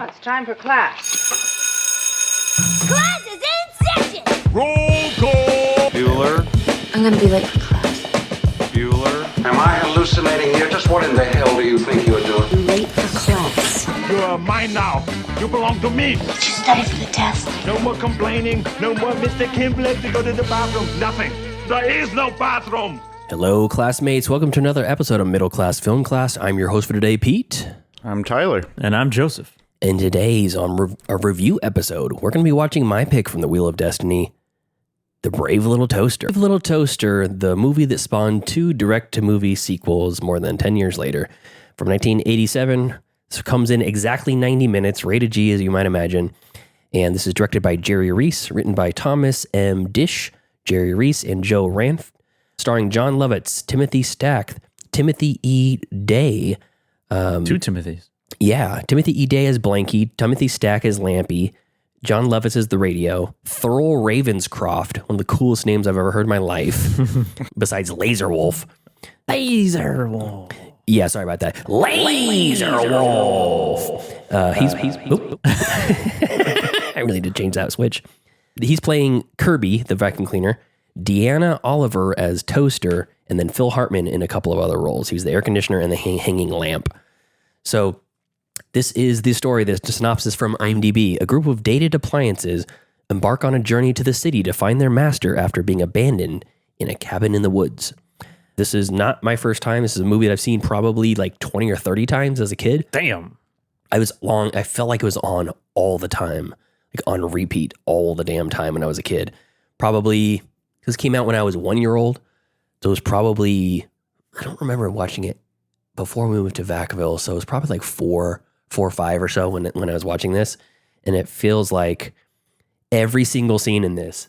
it's time for class. Class is in session! Roll call! Bueller? I'm gonna be late for class. Bueller? Am I hallucinating here? Just what in the hell do you think you're doing? I'm late for class. You are mine now. You belong to me. Did you study for the test? No more complaining. No more Mr. Kimble to go to the bathroom. Nothing. There is no bathroom. Hello, classmates. Welcome to another episode of Middle Class Film Class. I'm your host for today, Pete. I'm Tyler. And I'm Joseph. And today's on a review episode. We're going to be watching my pick from the Wheel of Destiny, The Brave Little Toaster. Brave Little Toaster, the movie that spawned two direct-to-movie sequels more than 10 years later. From 1987, this comes in exactly 90 minutes, rated G as you might imagine. And this is directed by Jerry Rees, written by Thomas M. Dish, Jerry Rees, and Joe Ranft. Starring John Lovitz, Timothy Stack, Timothy E. Day. Two Timothys. Yeah, Timothy E. Day as Blanky, Timothy Stack as Lampy, John Lovitz as the radio, Thurl Ravenscroft, one of the coolest names I've ever heard in my life, besides Laser Wolf. Laser Wolf. Yeah, sorry about that. Laser Wolf. He's oop. I really did change that switch. He's playing Kirby, the vacuum cleaner, Deanna Oliver as Toaster, and then Phil Hartman in a couple of other roles. He was the air conditioner and the hanging lamp. So this is the story, the synopsis from IMDb. A group of dated appliances embark on a journey to the city to find their master after being abandoned in a cabin in the woods. This is not my first time. This is a movie that I've seen probably like 20 or 30 times as a kid. Damn. I felt like it was on all the time, like on repeat all the damn time when I was a kid. Probably, because it came out when I was 1 year old. So it was probably, I don't remember watching it before we moved to Vacaville. So it was probably like four or five or so when I was watching this. And it feels like every single scene in this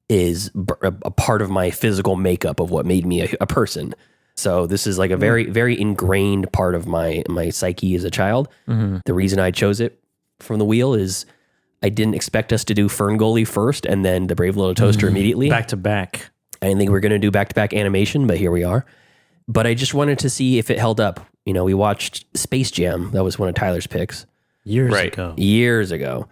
is a part of my physical makeup of what made me a person. So this is like a very, very ingrained part of my psyche as a child. Mm-hmm. The reason I chose it from the wheel is I didn't expect us to do Ferngully first and then The Brave Little Toaster immediately. Back to back. I didn't think we were going to do back-to-back animation, but here we are. But I just wanted to see if it held up. You know, we watched Space Jam. That was one of Tyler's picks. Years ago.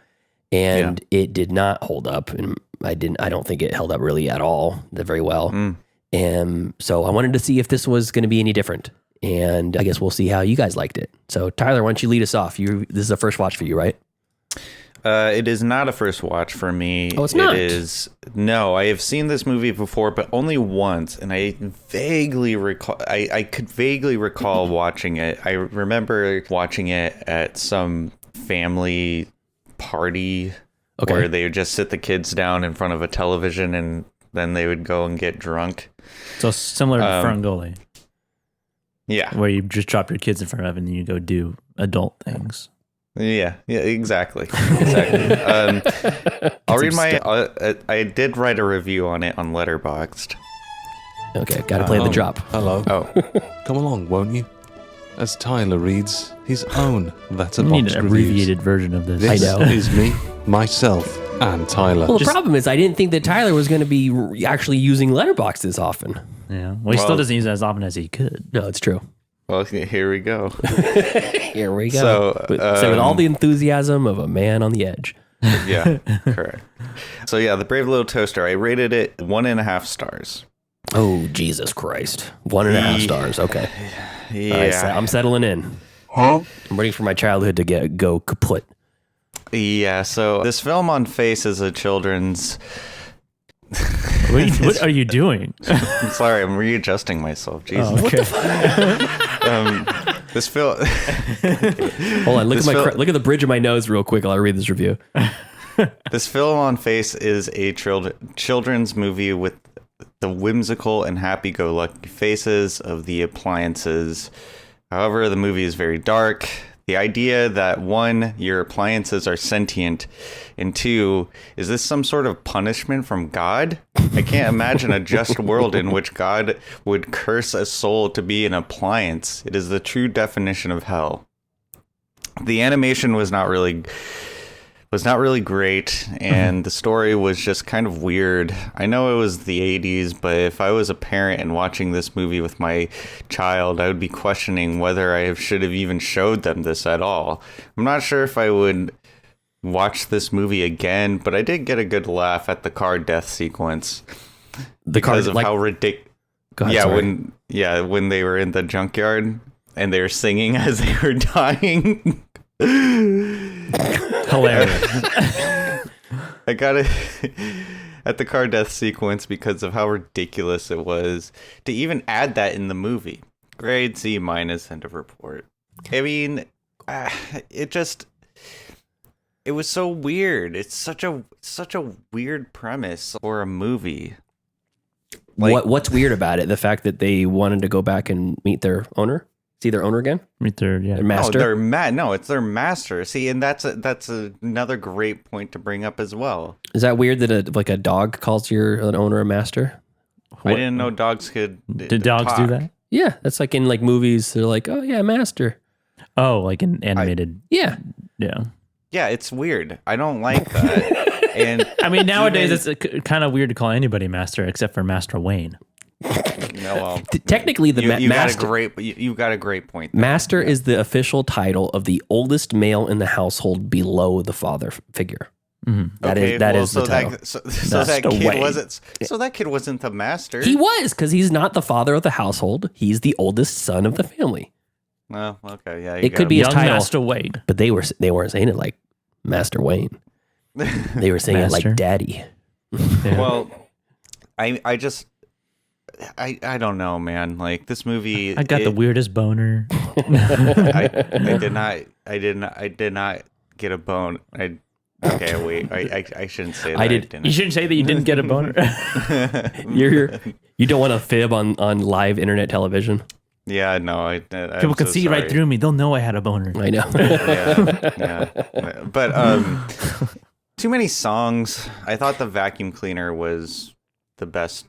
And it did not hold up. And I don't think it held up really at all, very well. And so I wanted to see if this was going to be any different. And I guess we'll see how you guys liked it. So Tyler, why don't you lead us off? This is a first watch for you, right? It is not a first watch for me. Oh, it's not? It is. No, I have seen this movie before, but only once. And I vaguely recall, I could vaguely recall watching it. I remember watching it at some family party where they would just sit the kids down in front of a television and then they would go and get drunk. So similar to Ferngully. Yeah. Where you just drop your kids in front of it and then you go do adult things. Yeah, exactly. I'll read I did write a review on it on Letterboxd. Okay, gotta play the drop. Hello. Oh. Come along, won't you? As Tyler reads his own Letterboxd You need an reviews. abbreviated version of this. This I know. is me, myself, and Tyler. Well, the problem is I didn't think that Tyler was going to be actually using Letterboxd this often. Yeah. Well, he still doesn't use it as often as he could. No, it's true. Well, here we go. Here we go. So, with all the enthusiasm of a man on the edge. Yeah, correct. So yeah, The Brave Little Toaster, I rated it 1.5 stars. Oh, Jesus Christ. 1.5 stars. Okay. Yeah. All right, I'm settling in. Huh? I'm ready for my childhood to go kaput. Yeah, so this film on Face is a children's... What are you doing? I'm sorry, I'm readjusting myself. Jesus. Oh, okay. This film... Hold on, look at the bridge of my nose real quick while I read this review. This film on Face is a children's movie with the whimsical and happy-go-lucky faces of the appliances. However, the movie is very dark. The idea that 1, your appliances are sentient, and 2, is this some sort of punishment from God? I can't imagine a just world in which God would curse a soul to be an appliance. It is the true definition of hell. The animation was was not really great, and the story was just kind of weird. I know it was the 80s, but if I was a parent and watching this movie with my child, I would be questioning whether I should have even showed them this at all. I'm not sure if I would watch this movie again, but I did get a good laugh at the car death sequence because of how ridiculous. When they were in the junkyard and they were singing as they were dying. Hilarious. I got it at the car death sequence because of how ridiculous it was to even add that in the movie. Grade C minus, end of report. I mean, it was so weird. It's such a weird premise for a movie. Like, What's weird about it? The fact that they wanted to go back and meet their owner? See their owner again? Meet their master? No, it's their master. See, and that's another great point to bring up as well. Is that weird that a dog calls an owner a master? I didn't know dogs could. Did dogs do that? Yeah, that's like in like movies. They're like, oh yeah, master. Oh, like in animated. Yeah. Yeah, it's weird. I don't like that. And I mean, nowadays it's kind of weird to call anybody master except for Master Wayne. No, well, technically, the you master. You got a great point there. Master is the official title of the oldest male in the household below the father figure. Mm-hmm. That is the title. That kid wasn't the master. He was, because he's not the father of the household. He's the oldest son of the family. Well, okay, yeah. It could be his Young title, Master Wayne. but they weren't saying it like Master Wayne. They were saying it like Daddy. Yeah. Well, I don't know, man. Like this movie, I got the weirdest boner. I did not get a bone. Okay, wait. I shouldn't say that. I did. You shouldn't say that you didn't get a boner. You don't want to fib on live internet television. Yeah, no. People can see right through me. They'll know I had a boner. I know. yeah. But too many songs. I thought the vacuum cleaner was the best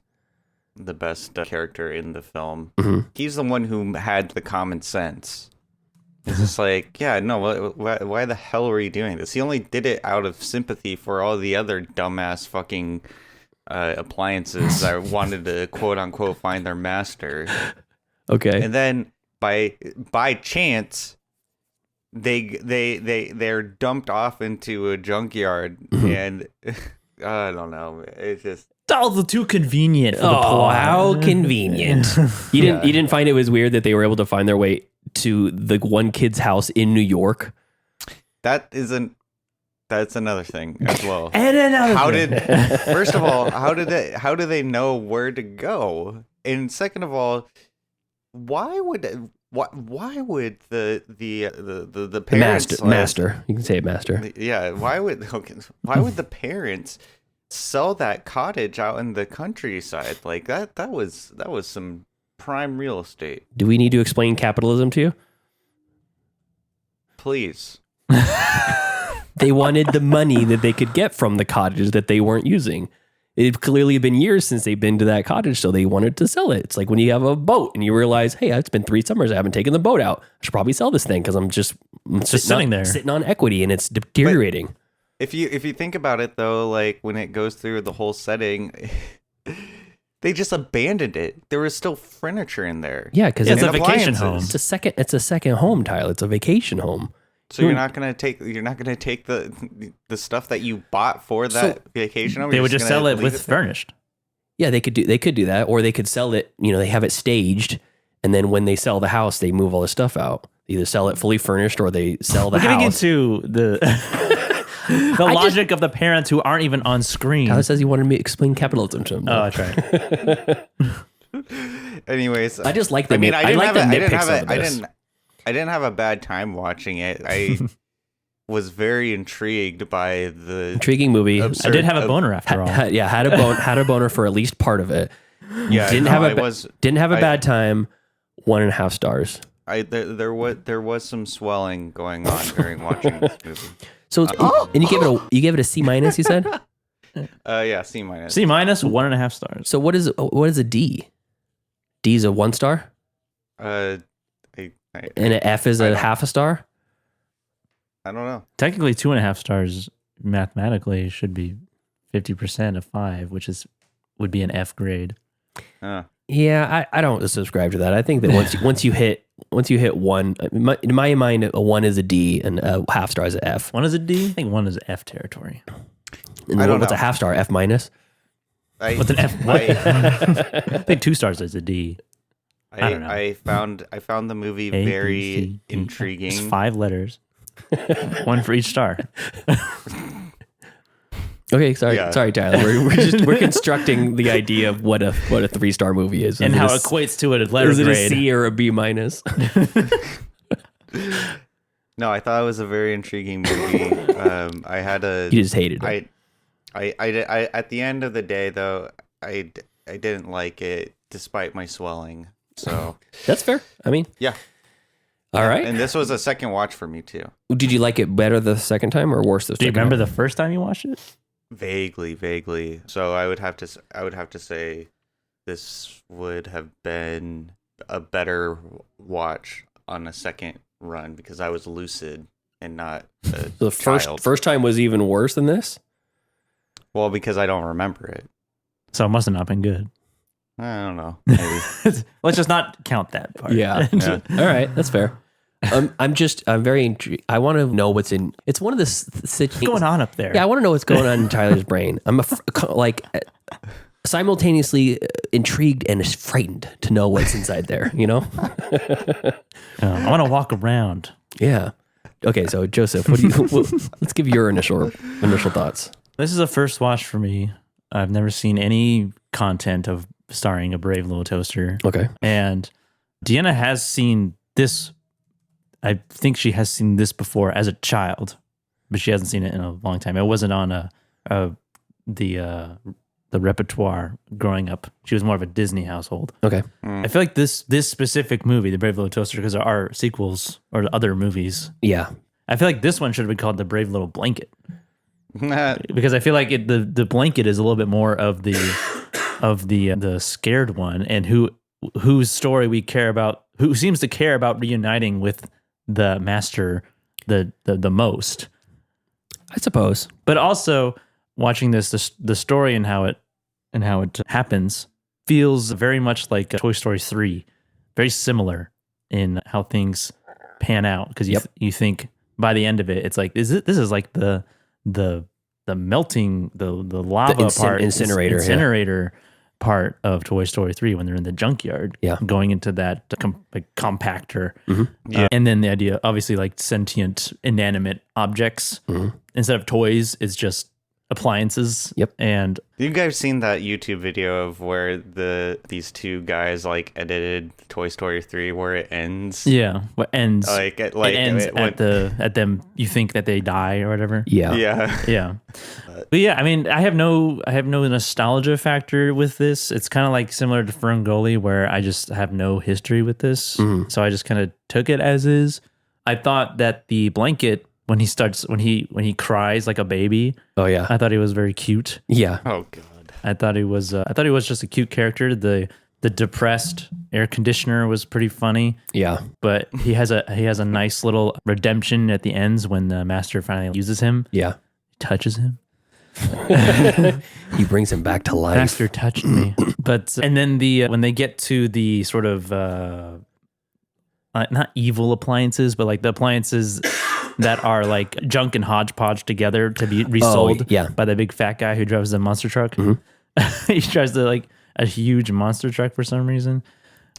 character in the film. Mm-hmm. He's the one who had the common sense. It's just like, yeah, no, why the hell were you doing this? He only did it out of sympathy for all the other dumbass fucking appliances that wanted to quote unquote find their master. Okay. And then by chance, they're dumped off into a junkyard, and I don't know. It's just all too convenient for the plot. How convenient. You didn't find it was weird that they were able to find their way to the one kid's house in New York? That's another thing as well. And another First of all, how do they know where to go? And second of all, why would the parents master, you can say it, master. Yeah, why would the parents sell that cottage out in the countryside like that? That was some prime real estate. Do we need to explain capitalism to you? Please. They wanted the money that they could get from the cottages that they weren't using. It clearly been years since they've been to that cottage, so they wanted to sell it. It's like when you have a boat and you realize, hey, it's been 3 summers I haven't taken the boat out. I should probably sell this thing because I'm just sitting on equity and it's deteriorating. But if you think about it though, like when it goes through the whole setting, they just abandoned it. There was still furniture in there. Yeah, because it's a vacation home. It's a second home, Tyler. It's a vacation home. So you're not gonna take the stuff that you bought for that vacation home. They would just sell it with furnished. Yeah, they could do that, or they could sell it. They have it staged, and then when they sell the house, they move all the stuff out. They either sell it fully furnished, or they sell the house. Getting into the logic of the parents who aren't even on screen. Tyler says he wanted me to explain capitalism to him. Oh, that's right. Anyways, I just like the. I didn't have a bad time watching it. I was very intrigued by the intriguing movie. I did have a boner after all. Had a boner for at least part of it. Yeah, didn't have a bad time. 1.5 stars. There was some swelling going on during watching this movie. So and you gave it a C minus. You said. Yeah, C minus. C minus, 1.5 stars. So what is a D? D is a 1 star. And an F is a half a star? I don't know. Technically 2.5 stars mathematically should be 50% of 5, which would be an F grade. Yeah, I don't subscribe to that. I think that once you hit 1, in my mind, a 1 is a D and a half star is an F. 1 is a D? I think 1 is F territory. And I don't what's know. a half star? F minus? What's an F? I think 2 stars is a D. I don't know. I found the movie A, B, very C, D. intriguing. It's 5 letters. 1 for each star. Okay, sorry, Yeah. sorry, Tyler. We're constructing the idea of what a 3-star movie is, And Is how it it equates to a letter is it a grade. C or a B minus? No, I thought it was a very intriguing movie. I had a. You just hated it. I at the end of the day though, I didn't like it despite my swelling. So That's fair. I mean, yeah. all right. And this was a second watch for me too. Did you like it better the second time or worse the Do you second remember time? the first time you watched it? Vaguely. So I would have to say this would have been a better watch on a second run because I was lucid and not a The child. first time was even worse than this? Well, because I don't remember it. So it must have not been good. I don't know. Maybe. Let's just not count that part. Yeah. Yeah. All right, that's fair. I'm very intrigued. I want to know what's in. It's one of the What's going on up there? Yeah, I want to know what's going on in Tyler's brain. I'm simultaneously intrigued and frightened to know what's inside there. You know? I want to walk around. Yeah. Okay, so Joseph, let's give your initial thoughts. This is a first watch for me. I've never seen any content of starring a brave little toaster. Okay. And Deanna has seen this. I think she has seen this before as a child, but she hasn't seen it in a long time. It wasn't on the repertoire growing up. She was more of a Disney household. Okay. I feel like this specific movie, The Brave Little Toaster, because there are sequels or other movies. Yeah. I feel like this one should have been called The Brave Little Blanket. Because I feel like the blanket is a little bit more of the scared one, and whose story we care about, who seems to care about reuniting with the master the most. I suppose. But also watching the story and how it happens feels very much like Toy Story 3, very similar in how things pan out, because you think by the end of it it's like this is like the melting the lava part incinerator part of Toy Story 3 when they're in the junkyard, going into that compactor. And then the idea, obviously, like sentient inanimate objects instead of toys, it's just appliances. And You guys seen that YouTube video of where these two guys like edited Toy Story 3 where it ends? what ends It ends at them, you think that they die or whatever. Yeah. But yeah, I mean, I have no nostalgia factor with this. It's kind of like similar to Ferngully, where I just have no history with this, so I just kind of took it as is. I thought that the blanket, when he cries like a baby, I thought he was very cute. Oh god. I thought he was just a cute character. The depressed air conditioner was pretty funny. But he has a nice little redemption at the ends when the master finally uses him. Touches him. He brings him back to life. Master touched me. But and then when they get to the sort of not evil appliances, but like the appliances that are like junk and hodgepodge together to be resold by the big fat guy who drives the monster truck. He drives like a huge monster truck for some reason,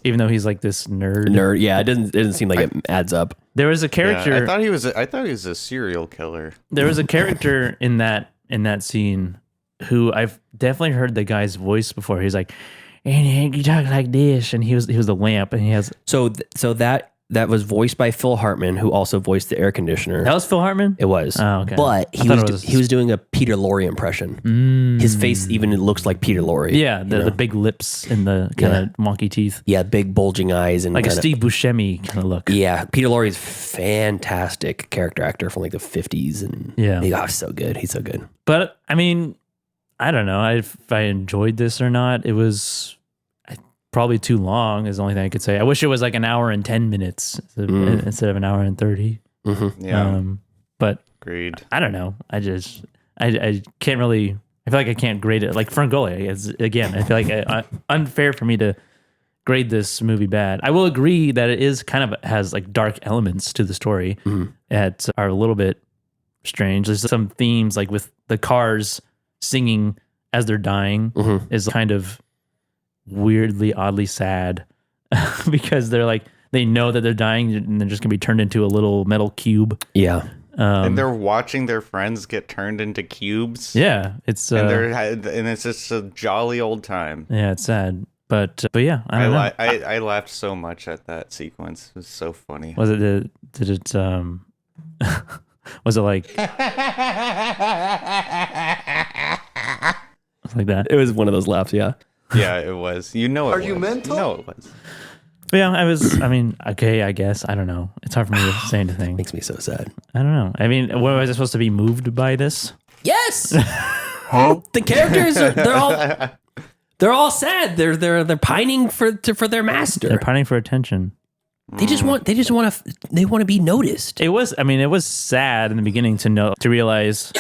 even though he's like this nerd. Yeah, it doesn't seem like it adds up. There was a character. I thought he was a serial killer. There was a character in that scene who I've definitely heard the guy's voice before. He's like, and you talk like this, and he was the lamp, and he has so that was voiced by Phil Hartman, who also voiced the air conditioner. That was Phil Hartman? It was. Oh, okay. But he was doing a Peter Lorre impression. His face even looks like Peter Lorre. Yeah, the big lips and the kind of wonky teeth. Yeah, big bulging eyes and like a Steve Buscemi kind of look. Yeah, Peter Lorre is fantastic character actor from like the 50s, and he's so good. He's so good. But I mean, I don't know if I enjoyed this or not. It was probably too long is the only thing I could say. I wish it was like an hour and 10 minutes instead of an hour and 30. Yeah. But Agreed. I don't know. I can't really. I feel like I can't grade it. Like Ferngully, again, I feel like unfair for me to grade this movie bad. I will agree that it is kind of has like dark elements to the story that are a little bit strange. There's some themes like with the cars singing as they're dying is kind of weirdly, oddly sad because they're like, they know that they're dying and they're just gonna be turned into a little metal cube. Yeah. And they're watching their friends get turned into cubes. Yeah, it's and it's just a jolly old time. Yeah, it's sad, but yeah, I don't know. I laughed so much at that sequence. It was so funny. Was it? Did it? Was it like? Like that. It was one of those laughs. Yeah. Yeah, it was. You know, Are you mental? You know it was. But yeah, I was. I mean, okay, I guess I don't know. It's hard for me to say anything. Makes me so sad. I don't know. I mean, what was I supposed to be moved by this? Yes. The characters they're all sad. They're pining for their master. They're pining for attention. They want to be noticed. It was sad in the beginning to realize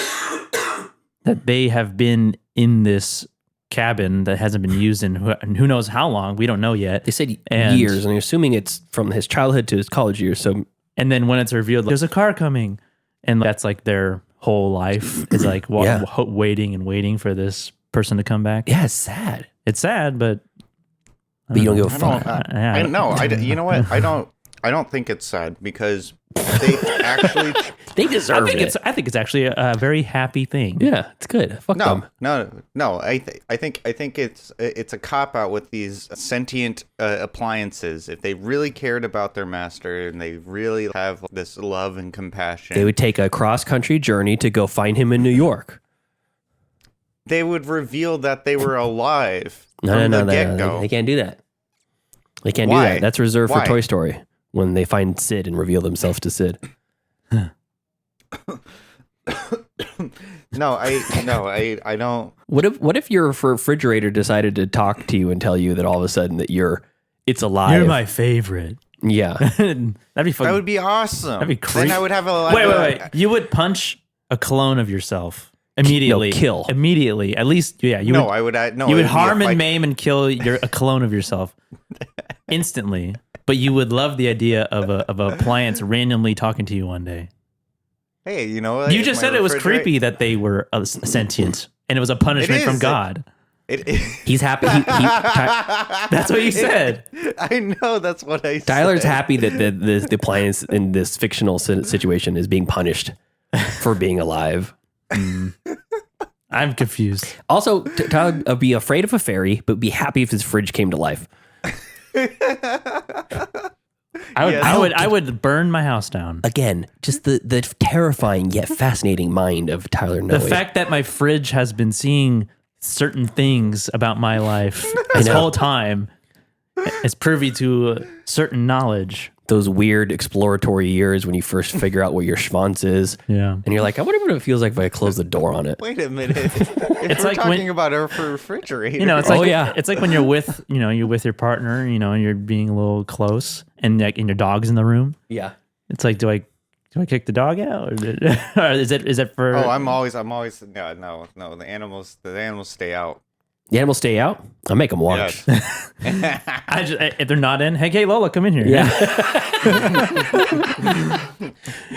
that they have been in this cabin that hasn't been used in who knows how long. We don't know yet. They said years, and you're assuming it's from his childhood to his college years. So, and then when it's revealed, there's a car coming, and that's like their whole life is like waiting and waiting for this person to come back. Yeah, it's sad. It's sad, but you don't give a fuck. You know what? I don't think it's sad because they actually they deserve it. I think it's actually a very happy thing. Yeah, it's good. Fuck them. No. I think it's a cop out with these sentient appliances. If they really cared about their master and they really have this love and compassion, they would take a cross country journey to go find him in New York. They would reveal that they were alive. No. Get-go. They can't do that. They can't do that. That's reserved for Toy Story when they find Sid and reveal themselves to Sid. I don't. What if your refrigerator decided to talk to you and tell you that all of a sudden that it's alive? You're my favorite. Yeah. That'd be fun. That would be awesome. That'd be creepy. Then I would have a wait. You would punch a clone of yourself immediately. No, kill immediately. At least, yeah. You would harm and maim and kill a clone of yourself instantly. But you would love the idea of a appliance randomly talking to you one day. Hey, you know, you just said it was creepy that they were sentient, and it was a punishment from God. He's happy. That's what you said. I know. That's what I said. Tyler's happy that the appliance in this fictional situation is being punished for being alive. I'm confused. Also, Tyler would be afraid of a fairy, but be happy if his fridge came to life. I would burn my house down. Again, just the terrifying yet fascinating mind of Tyler Noe. The fact that my fridge has been seeing certain things about my life this whole time is privy to certain knowledge. Those weird exploratory years when you first figure out what your schwanz is. Yeah. And you're like, I wonder what it feels like if I close the door on it. Wait a minute. It's like talking about our refrigerator. It's like, it's like when you're with your partner, and you're being a little close and your dog's in the room. Yeah. It's like, do I kick the dog out or is it for? Oh, I'm always no. The animals stay out. The animals stay out? I'll make them watch. Yes. If they're not in, hey, Lola, come in here. Yeah.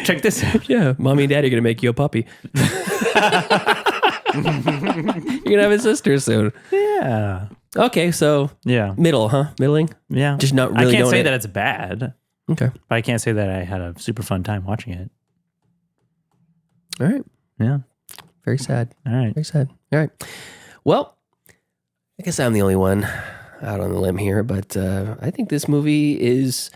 Check this out. Yeah, mommy and daddy are going to make you a puppy. You're going to have a sister soon. Yeah. Okay, so middle, huh? Middling? Yeah. Just not really. I can't say that it's bad. Okay. But I can't say that I had a super fun time watching it. All right. Yeah. Very sad. All right. Very sad. All right. Well, I guess I'm the only one out on the limb here, but I think this movie is,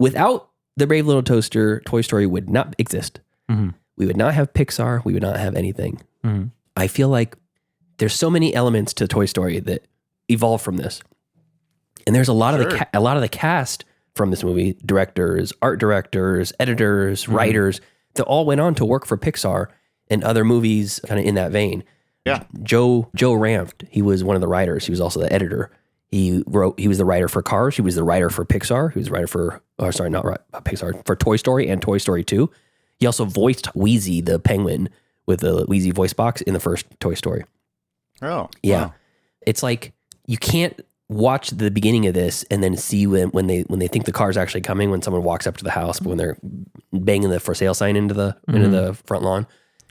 without the Brave Little Toaster, Toy Story would not exist. Mm-hmm. We would not have Pixar. We would not have anything. Mm-hmm. I feel like there's so many elements to Toy Story that evolve from this, and there's a lot of the cast from this movie: directors, art directors, editors, writers that all went on to work for Pixar and other movies, kind of in that vein. Yeah. Joe Ranft, he was one of the writers. He was also the editor. He was the writer for Cars. He was the writer for Pixar. He was the writer for, Pixar, for Toy Story and Toy Story 2. He also voiced Wheezy the penguin with the Wheezy voice box in the first Toy Story. Oh, Yeah. wow. It's like you can't watch the beginning of this and then see when they think the car's actually coming, when someone walks up to the house, but when they're banging the for sale sign into the front lawn.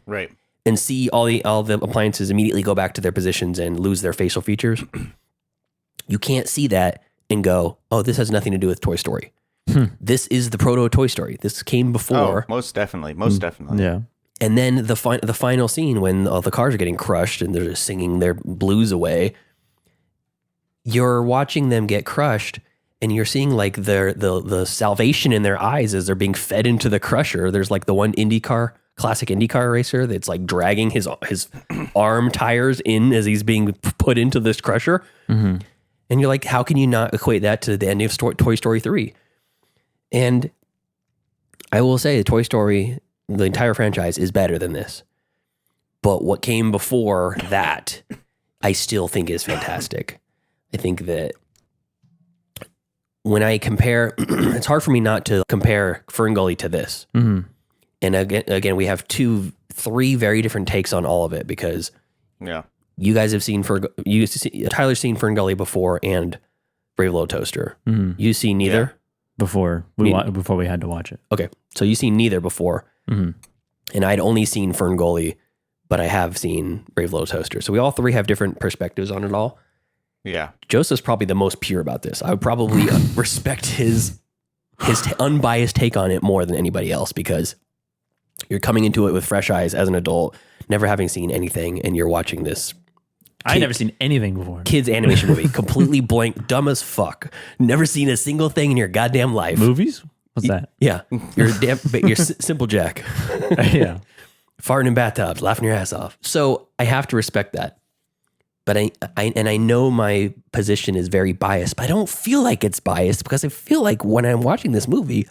Right. And see all the appliances immediately go back to their positions and lose their facial features. You can't see that and go, oh, this has nothing to do with Toy Story. This is the proto Toy Story. This came before. Oh, most definitely. Most definitely. Yeah. And then the final scene when all the cars are getting crushed and they're just singing their blues away, you're watching them get crushed and you're seeing like the salvation in their eyes as they're being fed into the crusher. There's like the one classic IndyCar racer that's like dragging his arm tires in as he's being put into this crusher. Mm-hmm. And you're like, how can you not equate that to the end of Toy Story 3? And I will say Toy Story, the entire franchise, is better than this. But what came before that, I still think is fantastic. I think that when I compare, it's hard for me not to compare Ferngully to this. Mm-hmm. And again, we have 3 very different takes on all of it because you guys have seen Tyler's seen Ferngully before and Brave Little Toaster. Mm-hmm. You've seen neither? Before we had to watch it. Okay. So you've seen neither before. Mm-hmm. And I'd only seen Ferngully, but I have seen Brave Little Toaster. So we all 3 have different perspectives on it all. Yeah. Joseph's probably the most pure about this. I would probably respect his unbiased take on it more than anybody else because you're coming into it with fresh eyes as an adult, never having seen anything, and you're watching this. I never seen anything before. Kids animation movie, completely blank, dumb as fuck. Never seen a single thing in your goddamn life. Movies? What's that? Yeah, you're Simple Jack. Yeah, farting in bathtubs, laughing your ass off. So I have to respect that. But I know my position is very biased, but I don't feel like it's biased because I feel like when I'm watching this movie,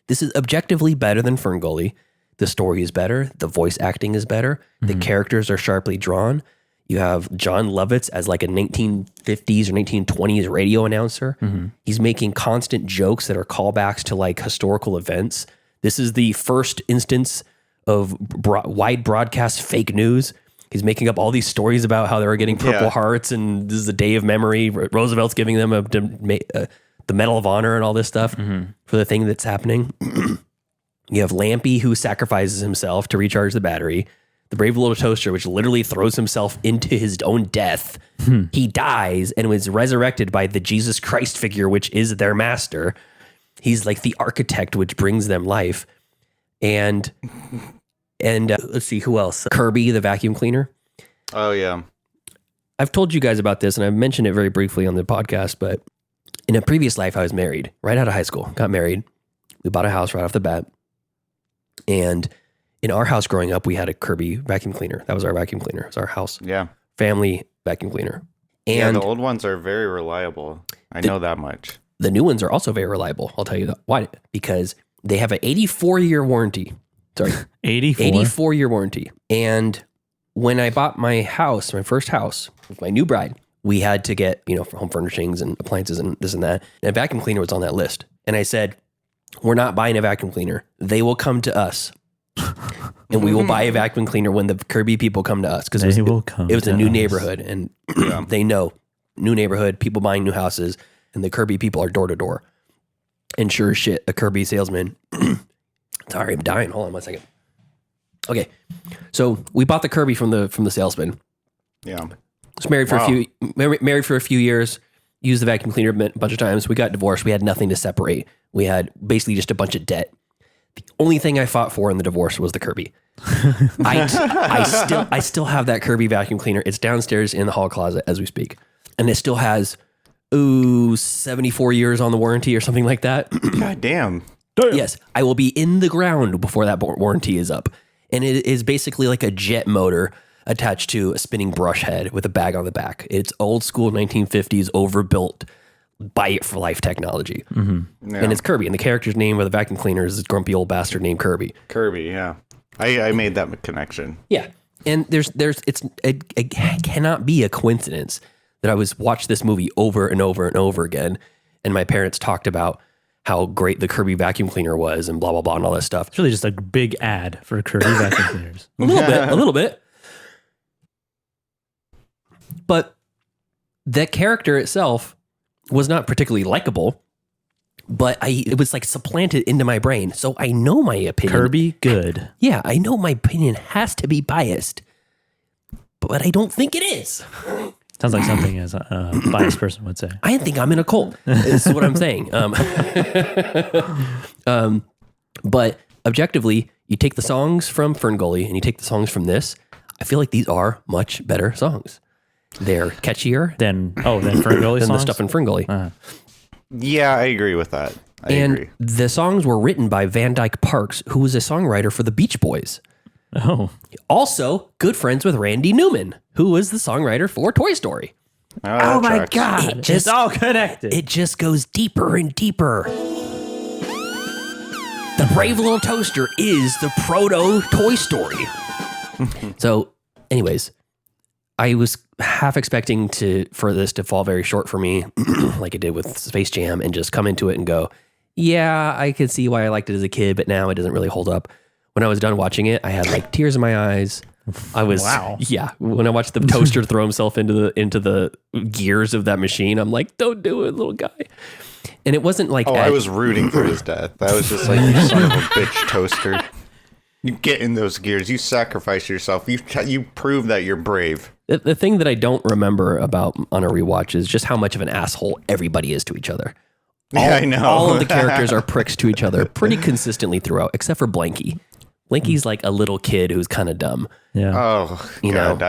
this is objectively better than Ferngully. The story is better. The voice acting is better. Mm-hmm. The characters are sharply drawn. You have John Lovitz as like a 1950s or 1920s radio announcer. Mm-hmm. He's making constant jokes that are callbacks to like historical events. This is the first instance of wide broadcast fake news. He's making up all these stories about how they were getting Purple Hearts and this is the day of memory. Roosevelt's giving them the Medal of Honor and all this stuff for the thing that's happening. You have Lampy, who sacrifices himself to recharge the battery. The Brave Little Toaster, which literally throws himself into his own death. He dies and was resurrected by the Jesus Christ figure, which is their master. He's like the architect, which brings them life. And let's see, who else? Kirby, the vacuum cleaner. Oh, yeah. I've told you guys about this, and I've mentioned it very briefly on the podcast, but in a previous life, I was married right out of high school. Got married. We bought a house right off the bat. And in our house growing up, we had a Kirby vacuum cleaner. That was our vacuum cleaner. It was our house. Yeah. Family vacuum cleaner. And yeah, the old ones are very reliable. I know that much. The new ones are also very reliable. I'll tell you that. Why? Because they have an 84-year warranty. Sorry. 84-year warranty. And when I bought my house, my first house, with my new bride, we had to get, home furnishings and appliances and this and that. And a vacuum cleaner was on that list. And I said, we're not buying a vacuum cleaner. They will come to us. And we will buy a vacuum cleaner when the Kirby people come to us. Because it was a new neighborhood. And they know, new neighborhood, people buying new houses. And the Kirby people are door to door. And sure as shit, a Kirby salesman. Sorry, I'm dying. Hold on 1 second. Okay. So we bought the Kirby from the salesman. Yeah. Was married for a few years. Used the vacuum cleaner a bunch of times. We got divorced. We had nothing to separate. We had basically just a bunch of debt. The only thing I fought for in the divorce was the Kirby. I still have that Kirby vacuum cleaner. It's downstairs in the hall closet as we speak. And it still has 74 years on the warranty or something like that. God damn. Yes, I will be in the ground before that warranty is up. And it is basically like a jet motor attached to a spinning brush head with a bag on the back. It's old school 1950s overbuilt buy it for life technology. Mm-hmm. Yeah. And it's Kirby. And the character's name of the vacuum cleaner is this grumpy old bastard named Kirby. Kirby, yeah. I made that connection. Yeah. And it cannot be a coincidence that I watched this movie over and over and over again. And my parents talked about how great the Kirby vacuum cleaner was and blah, blah, blah, and all that stuff. It's really just a big ad for Kirby vacuum cleaners. A little bit. But that character itself was not particularly likable, but it was like supplanted into my brain. So I know my opinion. Kirby, good. Yeah, I know my opinion has to be biased, but I don't think it is. Sounds like something as a biased person would say. I think I'm in a cult. Is what I'm saying. But objectively, you take the songs from Ferngully and you take the songs from this. I feel like these are much better songs. They're catchier Then Ferngully than songs? the stuff in Ferngully. Yeah, I agree with that. I agree. The songs were written by Van Dyke Parks, who was a songwriter for the Beach Boys. Oh. Also, good friends with Randy Newman, who was the songwriter for Toy Story. Oh my tracks. God. It's all connected. It just goes deeper and deeper. The Brave Little Toaster is the proto Toy Story. So, anyways, I was half expecting for this to fall very short for me, like it did with Space Jam, and just come into it and go, yeah, I could see why I liked it as a kid, but now it doesn't really hold up. When I was done watching it, I had like tears in my eyes. I was, wow. Yeah. When I watched the toaster throw himself into the gears of that machine, I'm like, don't do it, little guy. And it wasn't like, I was rooting for his death. I was just like, you son of a bitch, toaster. You get in those gears. You sacrifice yourself. You prove that you're brave. The thing that I don't remember about on a rewatch is just how much of an asshole everybody is to each other. Yeah, I know. All of the characters are pricks to each other pretty consistently throughout, except for Blanky. Blanky's like a little kid who's kind of dumb. Yeah. Oh, You God. know.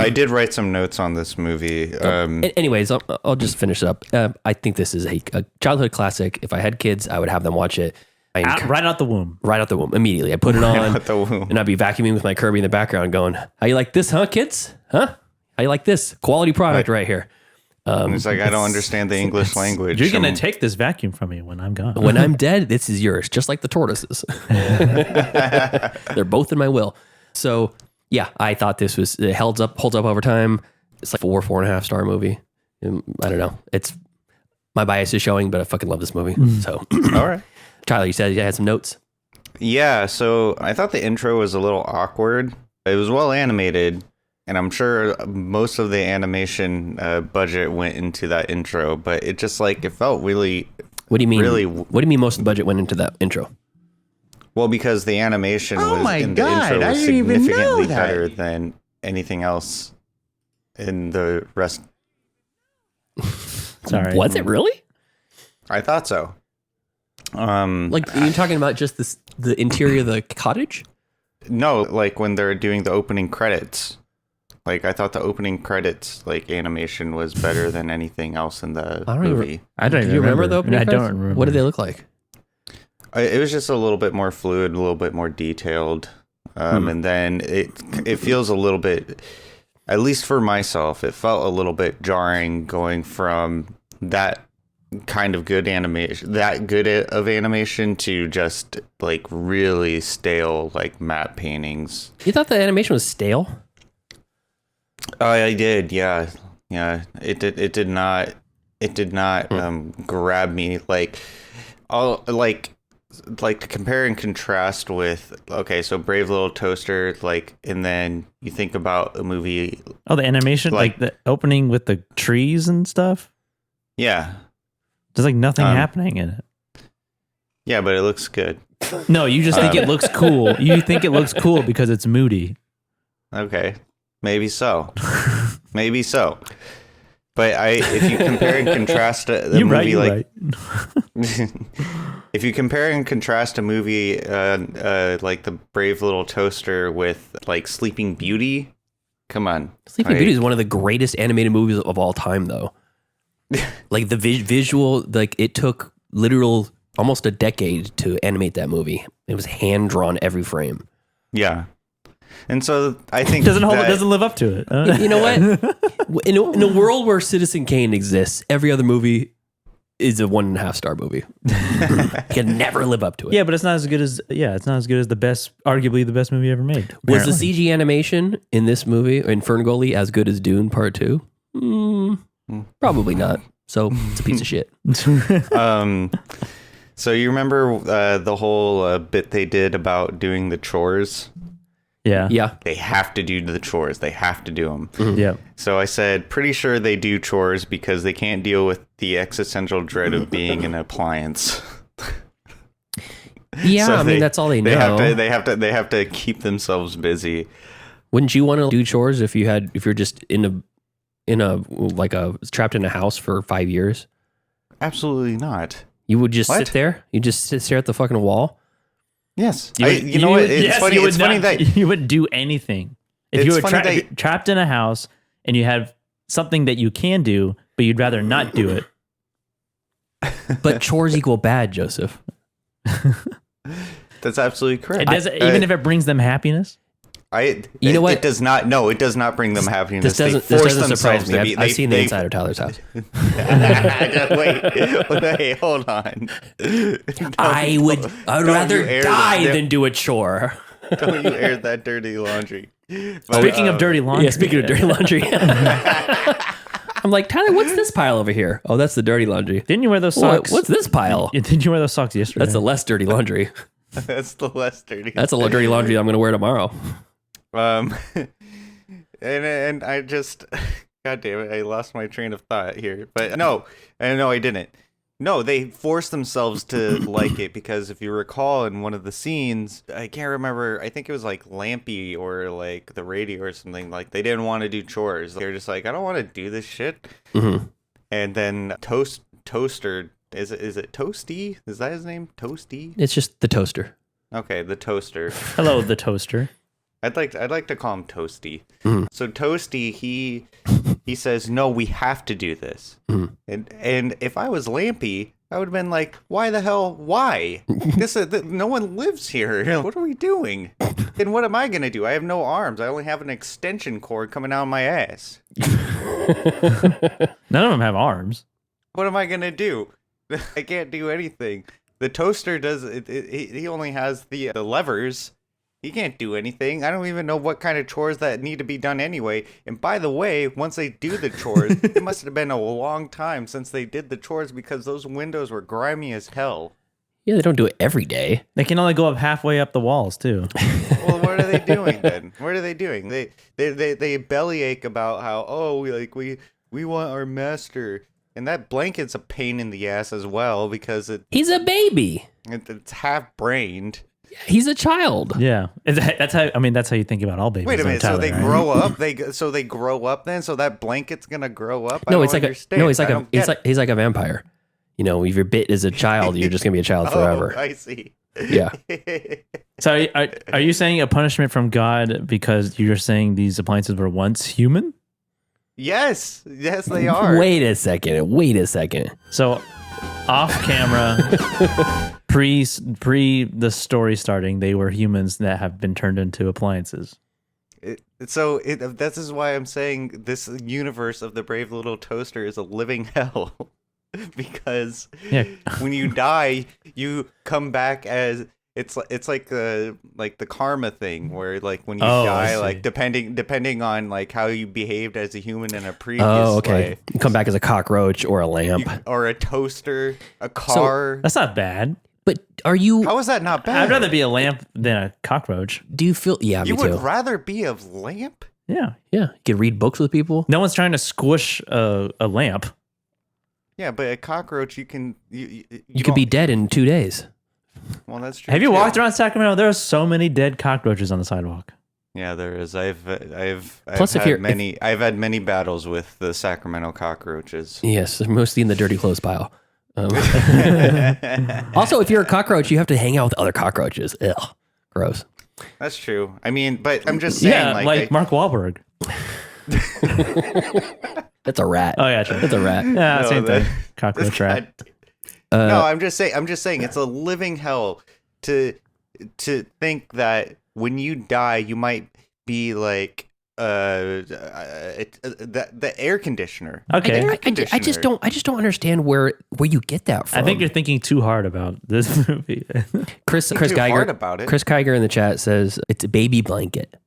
I did write some notes on this movie. Anyways, I'll just finish it up. I think this is a childhood classic. If I had kids, I would have them watch it. Right out the womb. Right out the womb, immediately. I put it on, out the womb. and I'd be vacuuming with my Kirby in the background going, how you like this, huh, kids? Huh? How you like this? Quality product right here. It's like, I don't understand the English language. You're going to take this vacuum from me when I'm gone. When I'm dead, this is yours, just like the tortoises. They're both in my will. So, yeah, I thought it holds up over time. It's like 4.5 star movie. I don't know. It's my bias is showing, but I fucking love this movie. So, All right. Tyler, you said you had some notes. Yeah, so I thought the intro was a little awkward. It was well animated, and I'm sure most of the animation budget went into that intro, but it just like, it felt really... What do you mean? Really, What do you mean most of the budget went into that intro? well, because the animation Oh was my in the God, intro I was didn't even know significantly that. better than anything else in the rest. Sorry. Was it really? I thought so. Like, are you talking about just the interior of the cottage? No, like when they're doing the opening credits. Like, I thought the opening credits, like, animation was better than anything else in the I don't even- movie. I don't Do even you remember the opening I credits? don't remember. What did they look like? It was just a little bit more fluid, a little bit more detailed. And then it feels a little bit, at least for myself, it felt a little bit jarring going from that kind of good animation, of animation, to just like really stale, like matte paintings. You thought the animation was stale? I did, yeah. It did not grab me. Like, all like to compare and contrast with, okay, so Brave Little Toaster, like, and then you think about a movie. Oh, the animation, like the opening with the trees and stuff. Yeah, There's like nothing happening in it. yeah, but it looks good. No, you just think it looks cool. You think it looks cool because it's moody. Okay, maybe so. But if you compare and contrast the movie, like, if you compare and contrast a movie like The Brave Little Toaster with like Sleeping Beauty, come on. Sleeping Beauty is one of the greatest animated movies of all time, though. Like the visual, like it took literal almost a decade to animate that movie. It was hand drawn every frame. Yeah. And so I think Doesn't live up to it. You know what? In a world where Citizen Kane exists, every other movie is a 1.5 star movie. Can never live up to it. Yeah, but it's not as good as arguably the best movie ever made. Was the apparently. CG animation in this movie, in Ferngully, as good as Dune Part 2? Probably not. So it's a piece of shit. So you remember the whole bit they did about doing the chores? Yeah. Yeah. They have to do the chores. They have to do them. Yeah. So I said, pretty sure they do chores because they can't deal with the existential dread of being an appliance. Yeah, So I mean that's all they know. They have to keep themselves busy. Wouldn't you want to do chores if you're just in a trapped in a house for 5 years? Absolutely not. You would just What? sit there? You just stare at the fucking wall? Yes. You know what? would- It's yes, funny. you would It's funny not- that you wouldn't do anything. If you It's were funny that- trapped in a house and you have something that you can do, but you'd rather not do it. But chores equal bad, Joseph. that's absolutely correct. It doesn't, even if it brings them happiness. You know what? It does not. No, it does not bring them happiness. This doesn't surprise me. I've seen the inside of Tyler's house. Wait, hold on. I'd don't rather you air die the- than do a chore. Don't you air that dirty laundry? But, Speaking of dirty laundry. Yeah, speaking of dirty laundry. I'm like, Tyler, what's this pile over here? Oh, that's the dirty laundry. Didn't you wear those socks? What's this pile? Didn't you wear those socks yesterday? That's the less dirty laundry. that's the less dirty. That's a dirty laundry I'm going to wear tomorrow. And I just, God damn it, I lost my train of thought here. But no, I didn't. No, they forced themselves to like it because if you recall in one of the scenes, I can't remember, I think it was like Lampy or like the radio or something, like they didn't want to do chores. They were just like, I don't want to do this shit. Mm-hmm. And then Toaster, is it Toasty? Is that his name? Toasty? It's just the toaster. Okay, the Toaster. Hello, the toaster. I'd like to call him Toasty. Mm. So Toasty, he says, no, we have to do this. Mm. And if I was Lampy, I would have been like, why the hell? Why? No one lives here. What are we doing? And what am I gonna do? I have no arms. I only have an extension cord coming out of my ass. None of them have arms. What am I gonna do? I can't do anything. The toaster does it. He only has the levers. He can't do anything. I don't even know what kind of chores that need to be done anyway. And by the way, once they do the chores, it must have been a long time since they did the chores because those windows were grimy as hell. Yeah, they don't do it every day. They can only go up halfway up the walls too. Well, what are they doing then? What are they doing? They bellyache about how we want our master, and that blanket's a pain in the ass as well because He's a baby. it's half brained. He's a child. Yeah, that's how. I mean, that's how you think about all babies. Wait a minute. Tyler, So they right? grow up. They grow up then. So that blanket's gonna grow up. No, I it's don't like understand. he's like a vampire. You know, if you're bit as a child, you're just gonna be a child forever. Oh, I see. Yeah. So are you saying a punishment from God because you're saying these appliances were once human? yes, they are. Wait a second. So off camera, pre the story starting, they were humans that have been turned into appliances. This is why I'm saying this universe of the brave little toaster is a living hell. Because Yeah. when you die, you come back as it's like the karma thing where like when you I die, see. like depending on like how you behaved as a human in a previous Oh, okay. life, You come back as a cockroach or a lamp. or a toaster, a car. That's not bad. But are you? How is that not bad? I'd rather be a lamp than a cockroach. Do you feel? Yeah, You me would too. rather be a lamp? Yeah. Yeah, you could read books with people. No one's trying to squish a lamp. Yeah, but a cockroach, you can you You could be don't- dead in 2 days. Well, that's true. Have you too. walked around Sacramento? There are so many dead cockroaches on the sidewalk. Yeah, there is. I've Plus, if you're- I've had many battles with the Sacramento cockroaches. Yes, mostly in the dirty clothes pile. Also, if you're a cockroach, you have to hang out with other cockroaches. Ugh, gross. That's true. I mean, but I'm just saying, Yeah, like Mark Wahlberg. That's a rat. Oh yeah, true. That's a rat. Yeah, No, same the- thing. Cockroach rat. no, I'm just saying it's a living hell to think that when you die, you might be like the air conditioner. Okay. I just don't understand where you get that from. I think you're thinking too hard about this movie. Chris too Geiger hard about it. Chris Geiger in the chat says it's a baby blanket.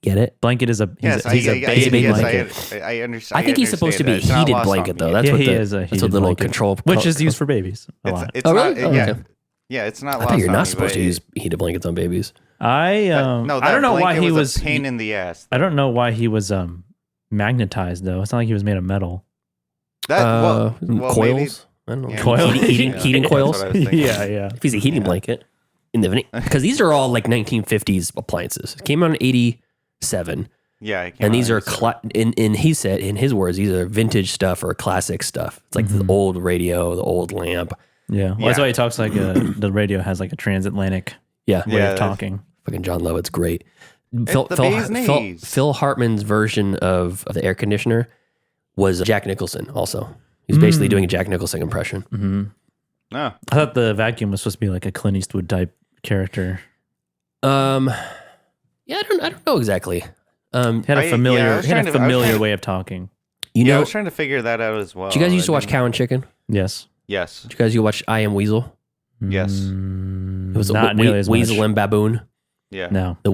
Get it? Blanket is a Yes, he's a baby blanket. I understand. I think he's supposed to be a heated blanket, though. That's Yeah, what he is a that's heated what little blanket, control. which is used for babies a lot. It's Oh, not. really? Oh, Yeah, okay. yeah. It's not. I thought you're not supposed to use heated blankets on babies. I don't know why he was a pain in the ass. I don't know why he was magnetized though. It's not like he was made of metal. Well, coils. maybe- I don't know. Yeah. Coil? Heating That's coils. what I was thinking. Yeah. If he's a heating blanket in the because these are all like 1950s appliances. It came out in 87, Yeah, I can't and these are understand. he said in his words, these are vintage stuff or classic stuff. It's like the old radio, the old lamp. Yeah. Well, that's why he talks like the radio has like a transatlantic Yeah, way Yeah, of talking. fucking John Lovett's great. the bee's knees. Phil Hartman's version of the air conditioner was Jack Nicholson. Also, he's basically doing a Jack Nicholson impression. No. I thought the vacuum was supposed to be like a Clint Eastwood type character. Yeah, I don't know exactly. He had a I familiar, was trying to- way of talking. You Yeah, I know, was trying to figure that out as well. did you guys used to I watch didn't- Cow and Chicken? Yes. Yes. Did you guys used to watch I Am Weasel? Yes. It was Not nearly as much. Weasel and Baboon. Yeah. No. The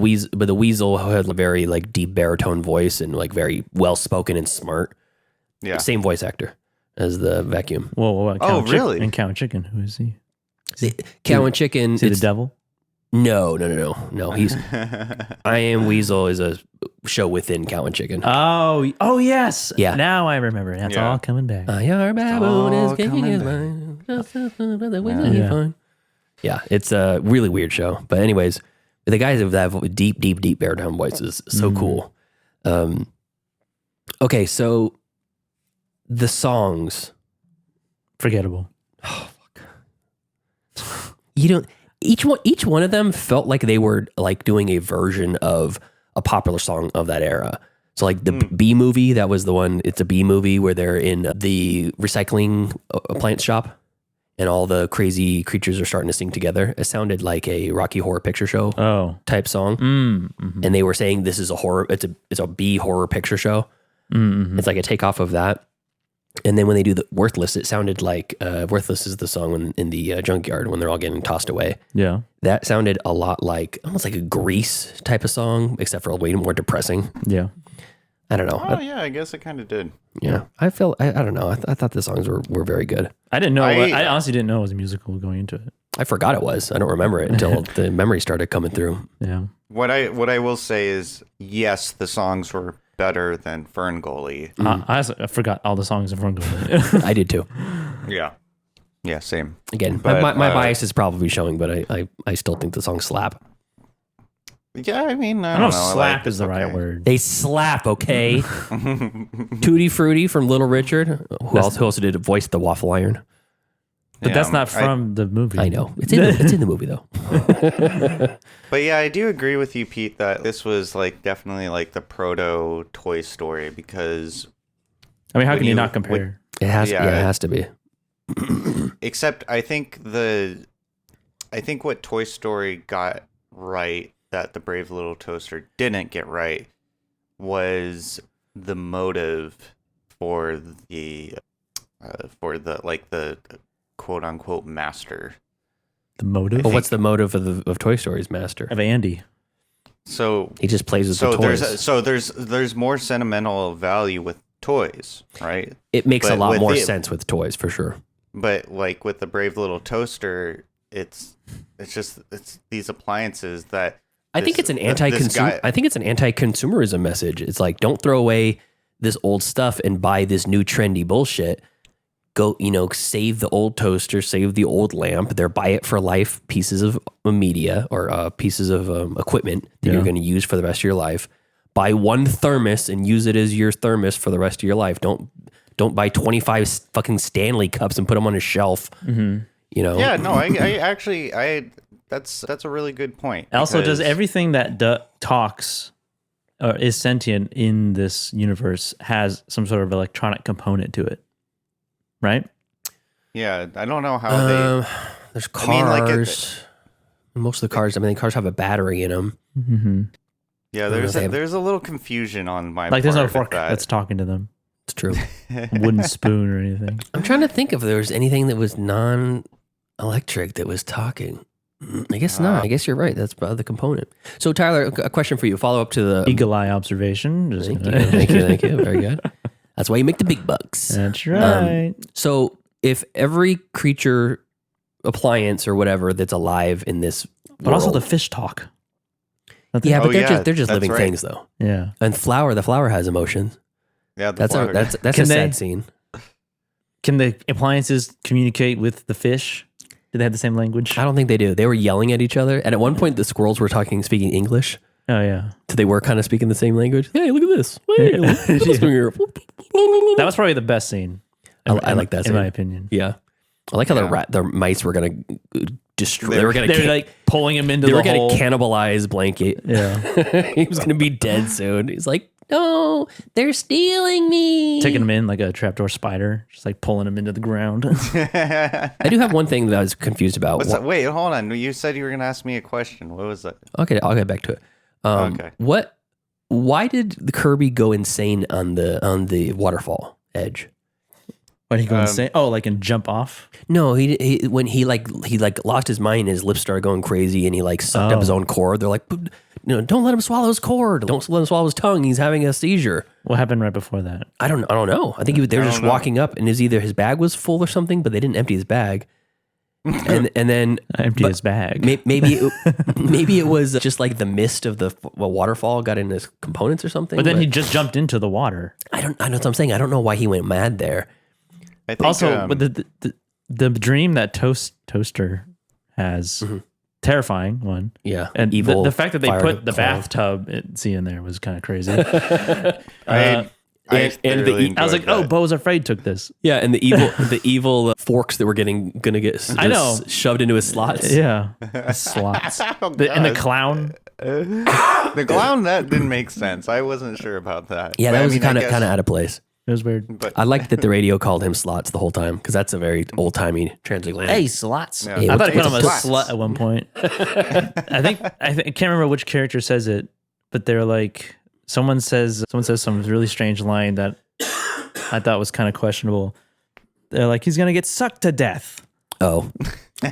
Weasel had a very like deep baritone voice and like very well spoken and smart. Yeah. Same voice actor as the vacuum. Whoa. Oh, really? And Cow and Chicken. Who is he? Cow and Chicken. Is he the it's- devil? No. He's I Am Weasel is a show within Cow and Chicken. Oh yes. Yeah. Now I remember. That's Yeah. all coming back. Your baboon is all kicking coming his back. mind. Yeah, it's a really weird show. But anyways, the guys have that deep baritone voice is so cool. Okay, so the songs, Forgettable. you don't each one of them felt like they were like doing a version of a popular song of that era. So like the Bee Movie, that was the one. It's a Bee Movie where they're in the recycling appliance shop and all the crazy creatures are starting to sing together. It sounded like a Rocky Horror Picture Show type song. And they were saying this is a horror. It's a Bee horror picture show. It's like a takeoff of that. And then when they do the Worthless, it sounded like Worthless is the song in the junkyard when they're all getting tossed away. Yeah. That sounded a lot like almost like a Grease type of song, except for way more depressing. Yeah. I don't know. Oh, yeah, I guess it kind of did. Yeah, I don't know. I thought the songs were very good. I didn't know. I- I honestly didn't know it was a musical going into it. I forgot it was. I don't remember it until the memory started coming through. Yeah. What I will say is, yes, the songs were better than Ferngully. I forgot all the songs in front of me. I did too. Yeah. Yeah, same. Again, But, my bias is probably showing, but I still think the songs slap. Yeah, I mean, I I don't don't know know. if slap like, is the right okay. Oh, word. They slap, okay? Tutti Frutti from Little Richard. Who also did voice the waffle iron? But Yeah, that's not from the movie. I know. It's in the movie though. But yeah, I do agree with you, Pete, that this was like definitely like the proto Toy Story because I mean, how can you you- not compare? It has Yeah. it has to be. except I think what Toy Story got right that the Brave Little Toaster didn't get right was the motive for the quote unquote master. The motive But what's the motive of Toy Story's master? of Andy. So He just plays with the toys. there's more sentimental value with toys, right? It makes a but lot with more the- sense with toys for sure. But like with the Brave Little Toaster, it's these appliances that I think it's an this anti-consumer. guy- I think it's an anti-consumerism message. It's like, don't throw away this old stuff and buy this new trendy bullshit. Go, save the old toaster, save the old lamp. They're buy it for life pieces of media or pieces of equipment that you're going to use for the rest of your life. Buy one thermos and use it as your thermos for the rest of your life. Don't buy 25 fucking Stanley cups and put them on a shelf. Yeah, no, I actually that's a really good point. Also, does because- everything that talks or is sentient in this universe has some sort of electronic component to it, right? Yeah, I don't know how they. There's cars. I mean, like most of the cars. The cars have a battery in them. Mm-hmm. Yeah, there's a little confusion on my Like there's no part fork with that. that's talking to them, It's true. wooden spoon or anything. I'm trying to think if there was anything that was non-electric that was talking. I guess not. I guess you're right. That's the component. So, Tyler, a question for you. Follow up to the Eagle eye observation. Thank you. Very good. That's why you make the big bucks. That's right. So, if every creature, appliance, or whatever that's alive in this, But also world- the fish talk. but Oh, they're yeah, just that's living right. things though. Yeah. And the flower has emotions. Yeah, That's a Can sad they- scene. Can the appliances communicate with the fish? Do they have the same language? I don't think they do. They were yelling at each other, and at one point the squirrels were speaking English. Oh, yeah. So they were kind of speaking the same language. Hey, look at this. Hey, look at this here. That was probably the best scene. I like that in scene. my opinion. Yeah, I like how Yeah. the mice were gonna destroy. They were gonna. They're like pulling him into they the were gonna hole. cannibalize Blanket. Yeah. He was gonna be dead soon. He's like, no, they're stealing me. Taking him in like a trapdoor spider, just like pulling him into the ground. I do have one thing that I was confused about. What's that? Wait, hold on. You said you were going to ask me a question. What was that? Okay, I'll get back to it. Okay. Why did the Kirby go insane on the waterfall edge? What are you going to say? Oh, like and jump off? No, he when he lost his mind, his lips started going crazy, and he like sucked up his own cord. They're like, don't let him swallow his cord. Don't let him swallow his tongue. He's having a seizure. What happened right before that? I don't know. I think they were just walking up, and either his bag was full or something, but they didn't empty his bag. And then I emptied his bag. maybe it was just like the mist of the waterfall got in his components or something. But then he just jumped into the water. I know what I'm saying. I don't know why he went mad there. I think, Also, but the dream that Toaster has, terrifying one. Yeah, And evil. the fact that they fire put the cloth. bathtub scene in there was kind of crazy. And the thoroughly I was like, enjoyed oh, that. Bo's Afraid took this. Yeah, and the evil forks that were gonna get I know. shoved into his slots. Yeah. Slots. Oh, And the God. clown. The clown, that didn't make sense. I wasn't sure about that. Yeah, But that I was mean, I kind of guess- out of place. It was weird. But I liked that the radio called him slots the whole time because that's a very old timey transatlantic. Hey, slots. Yeah. Hey, I thought he what's called him a a slut at one point. I can't remember which character says it, but they're like, someone says some really strange line that I thought was kind of questionable. They're like, he's gonna get sucked to death. Oh, they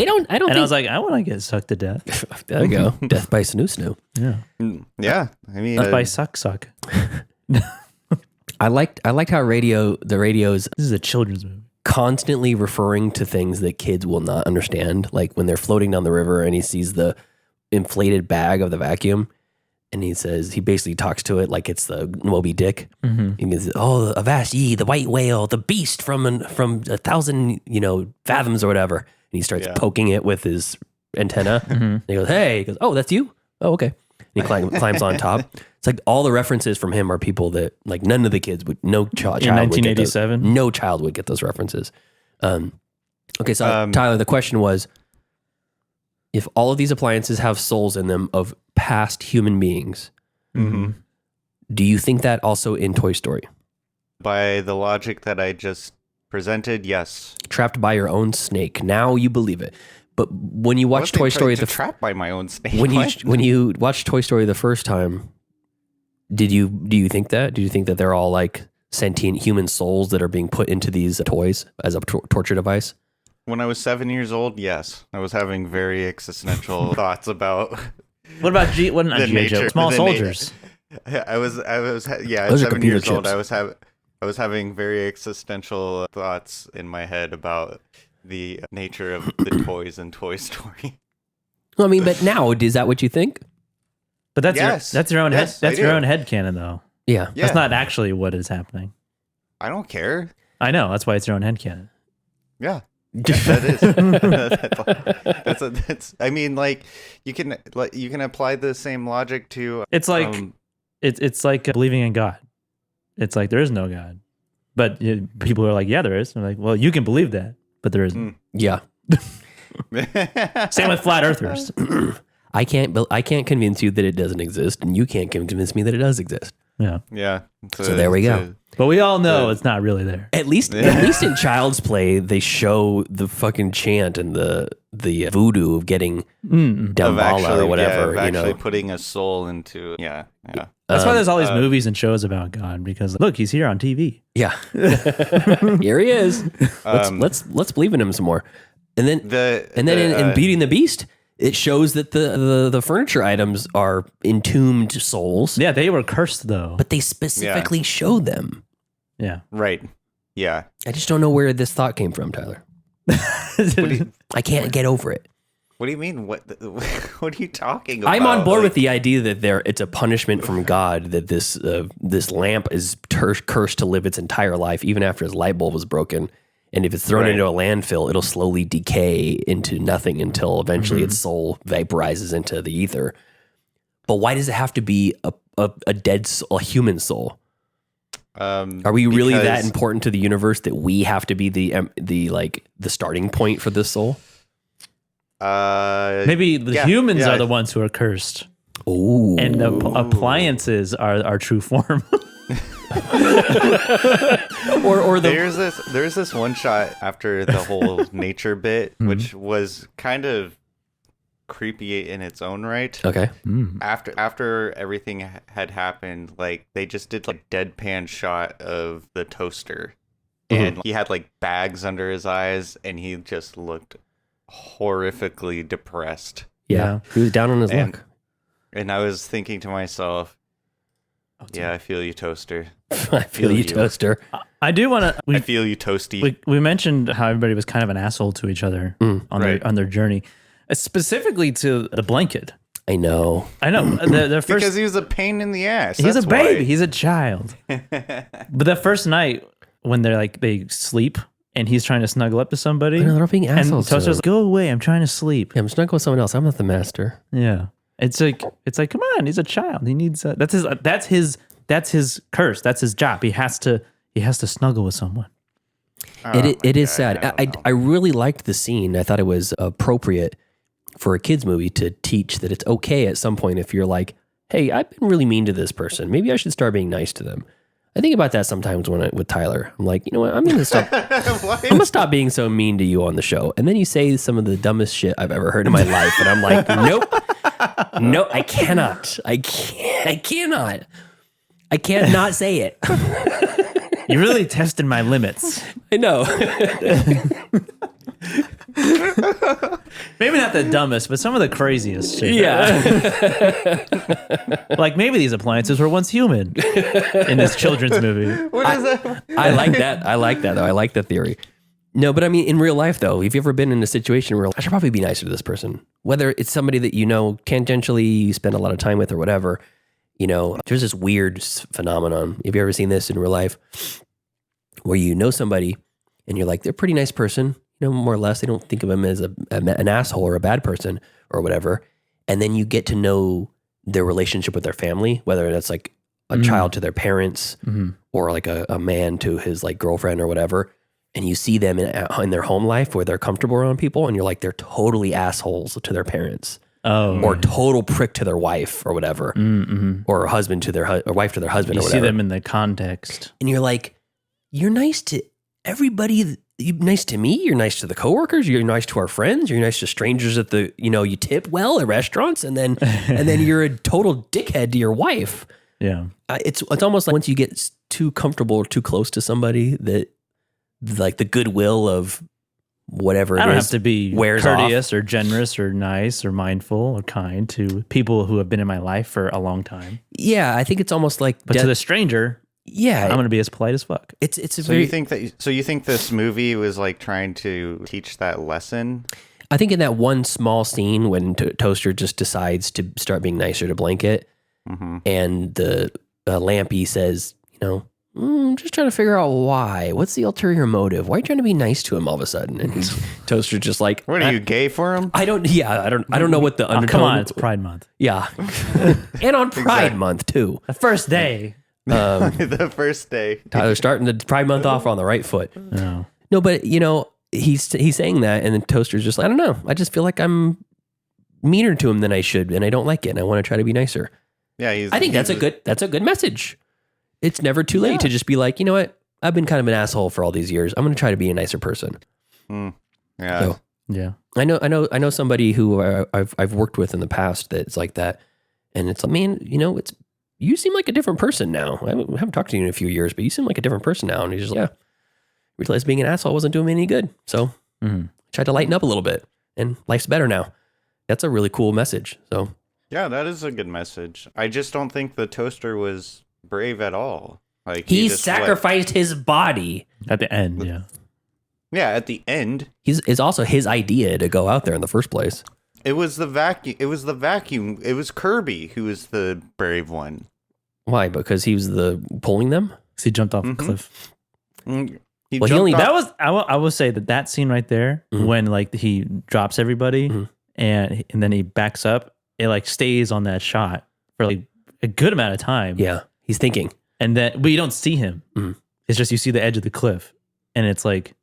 don't. I don't. And think, I was like, I want to get sucked to death. there you go. Death by snoo. Yeah, yeah, I mean, death by suck. I liked how the radio's This is a children's movie. constantly referring to things that kids will not understand. Like when they're floating down the river and he sees the inflated bag of the vacuum, and he basically talks to it like it's the Moby Dick. He goes, "Oh, avast ye, the white whale, the beast from 1,000 fathoms or whatever." And he starts poking it with his antenna. And he goes, "Hey," he goes, "Oh, that's you? Oh, okay." And he climbs on top. It's like all the references from him are people that like none of the kids would, no child In would get those- 1987? no child would get those references. Okay, so Tyler, the question was, if all of these appliances have souls in them of past human beings, do you think that also in Toy Story? by the logic that I just presented, yes. Trapped by your own snake. Now you believe it. But when you watch Toy Story, trapped by my own snake. when you watch Toy Story the first time, do you think that? Do you think that they're all like sentient human souls that are being put into these toys as a torture device? When I was 7 years old, yes, I was having very existential thoughts about. What about what not The G.I. Joe? nature- Small the Soldiers. I was yeah. Those At are 7 computer years old, chips. I was having very existential thoughts in my head about the nature of the toys in Toy Story. I mean, but now is that what you think? But that's Yes. that's your own Yes, head. I That's your do. own head canon, though. Yeah. Yeah. That's not actually what is happening. I don't care. I know. That's why it's your own head canon. Yeah. That is. That's. I mean, like you can apply the same logic to. It's like it's like believing in God. It's like there is no God, but people are like, yeah, there is. I'm like, well, you can believe that, but there isn't. Yeah. Same with flat earthers. I can't convince you that it doesn't exist, and you can't convince me that it does exist. Yeah, Yeah. So there we go. but we all know it's not really there. At least in Child's Play, they show the fucking chant and the voodoo of getting Of Dambala actually, or whatever. of You know, actually putting a soul into. Yeah. That's why there's all these movies and shows about God, because look, he's here on TV. yeah. Here he is. Let's believe in him some more. And then in Beauty and the Beast, it shows that the furniture items are entombed souls. Yeah, they were cursed though. But they specifically show them. Yeah. Right. Yeah. I just don't know where this thought came from, Tyler. I can't get over it. What do you mean? What are you talking about? I'm on board with the idea that it's a punishment from God that this lamp is cursed to live its entire life, even after his light bulb was broken. And if it's thrown into a landfill, it'll slowly decay into nothing until eventually its soul vaporizes into the ether. But why does it have to be a dead soul, a human soul? Are we really that important to the universe that we have to be the starting point for this soul? Maybe the humans are the ones who are cursed. Oh, and the appliances are our true form. There's this one shot after the whole nature bit, which was kind of creepy in its own right. Okay. After everything had happened, like they just did like deadpan shot of the toaster, and he had like bags under his eyes, and he just looked horrifically depressed. Yeah. He was down on his luck. And I was thinking to myself, yeah, I feel you, toaster. I feel you, toaster. I do want to. I feel you, toasty. We mentioned how everybody was kind of an asshole to each other on their journey, specifically to the blanket. I know. The first, because he was a pain in the ass. He's a baby. He's a child. But the first night when they sleep and he's trying to snuggle up to somebody, I know, they're being assholes. And Toaster's like, go away. I'm trying to sleep. Yeah, I'm snuggle with someone else. I'm not the master. Yeah. It's like, come on. He's a child. He needs that's his curse. That's his job. He has to snuggle with someone. It is sad. I really liked the scene. I thought it was appropriate for a kid's movie to teach that it's okay at some point if you're like, hey, I've been really mean to this person. Maybe I should start being nice to them. I think about that sometimes with Tyler. I'm like, you know what? I'm gonna stop. I'm gonna stop being so mean to you on the show. And then you say some of the dumbest shit I've ever heard in my life, and I'm like, nope, I cannot. I cannot. I can't not say it. You really tested my limits. I know. Maybe not the dumbest, but some of the craziest shit. Yeah. Like maybe these appliances were once human in this children's movie. What is that? I like that. I like that, though. I like the theory. No, but I mean, in real life, though, have you ever been in a situation where I should probably be nicer to this person? Whether it's somebody that you know tangentially you spend a lot of time with or whatever, you know, there's this weird phenomenon. Have you ever seen this in real life where you know somebody and you're like, they're a pretty nice person, you know, more or less. They don't think of them as an asshole or a bad person or whatever. And then you get to know their relationship with their family, whether that's like a child to their parents or like a man to his like girlfriend or whatever. And you see them in their home life where they're comfortable around people and you're like, they're totally assholes to their parents. Or total prick to their wife or whatever. Or husband to their or wife to their husband or whatever. You see them in the context. And you're like, you're nice to everybody. You're nice to me. You're nice to the coworkers. You're nice to our friends. You're nice to strangers at the, you know, you tip well at restaurants. And then you're a total dickhead to your wife. Yeah. It's almost like once you get too comfortable or too close to somebody that like the goodwill of whatever it is. I don't have to be courteous off. or generous or nice or mindful or kind to people who have been in my life for a long time. Yeah, I think it's almost like, but to the stranger, yeah, I'm going to be as polite as fuck. It's a so very. You think this movie was like trying to teach that lesson? I think in that one small scene when Toaster just decides to start being nicer to Blanket, and the Lampy says, you know, I'm just trying to figure out why. What's the ulterior motive? Why are you trying to be nice to him all of a sudden? And he's Toaster's just like, what are you, gay for him? I don't know what the undertone. Come on, it's Pride Month. Yeah, and on Pride Month too. The first day. The first day. Tyler's starting the Pride Month off on the right foot. No, but you know he's saying that, and then Toaster's just like, I don't know. I just feel like I'm meaner to him than I should, and I don't like it. And I want to try to be nicer. Yeah, I think that's a good message. It's never too late to just be like, you know what? I've been kind of an asshole for all these years. I'm going to try to be a nicer person. Yeah. So, yeah. I know somebody who I've worked with in the past that's like that, and it's like, man, you know, you seem like a different person now. I haven't talked to you in a few years, but you seem like a different person now. And he's just like, yeah, realized being an asshole wasn't doing me any good. So tried to lighten up a little bit, and life's better now. That's a really cool message. So Yeah, that is a good message. I just don't think the toaster was brave at all. Like he just sacrificed his body. At the end, yeah. Yeah, at the end, It's also his idea to go out there in the first place. it was the vacuum. It was the vacuum. It was Kirby who was the brave one. Why? Because he was pulling them? So he jumped off a cliff. He Well, he jumped only- off- That was I will say that scene right there when like he drops everybody and then he backs up, it like stays on that shot for like a good amount of time. Yeah, he's thinking. And then but you don't see him. It's just you see the edge of the cliff and it's like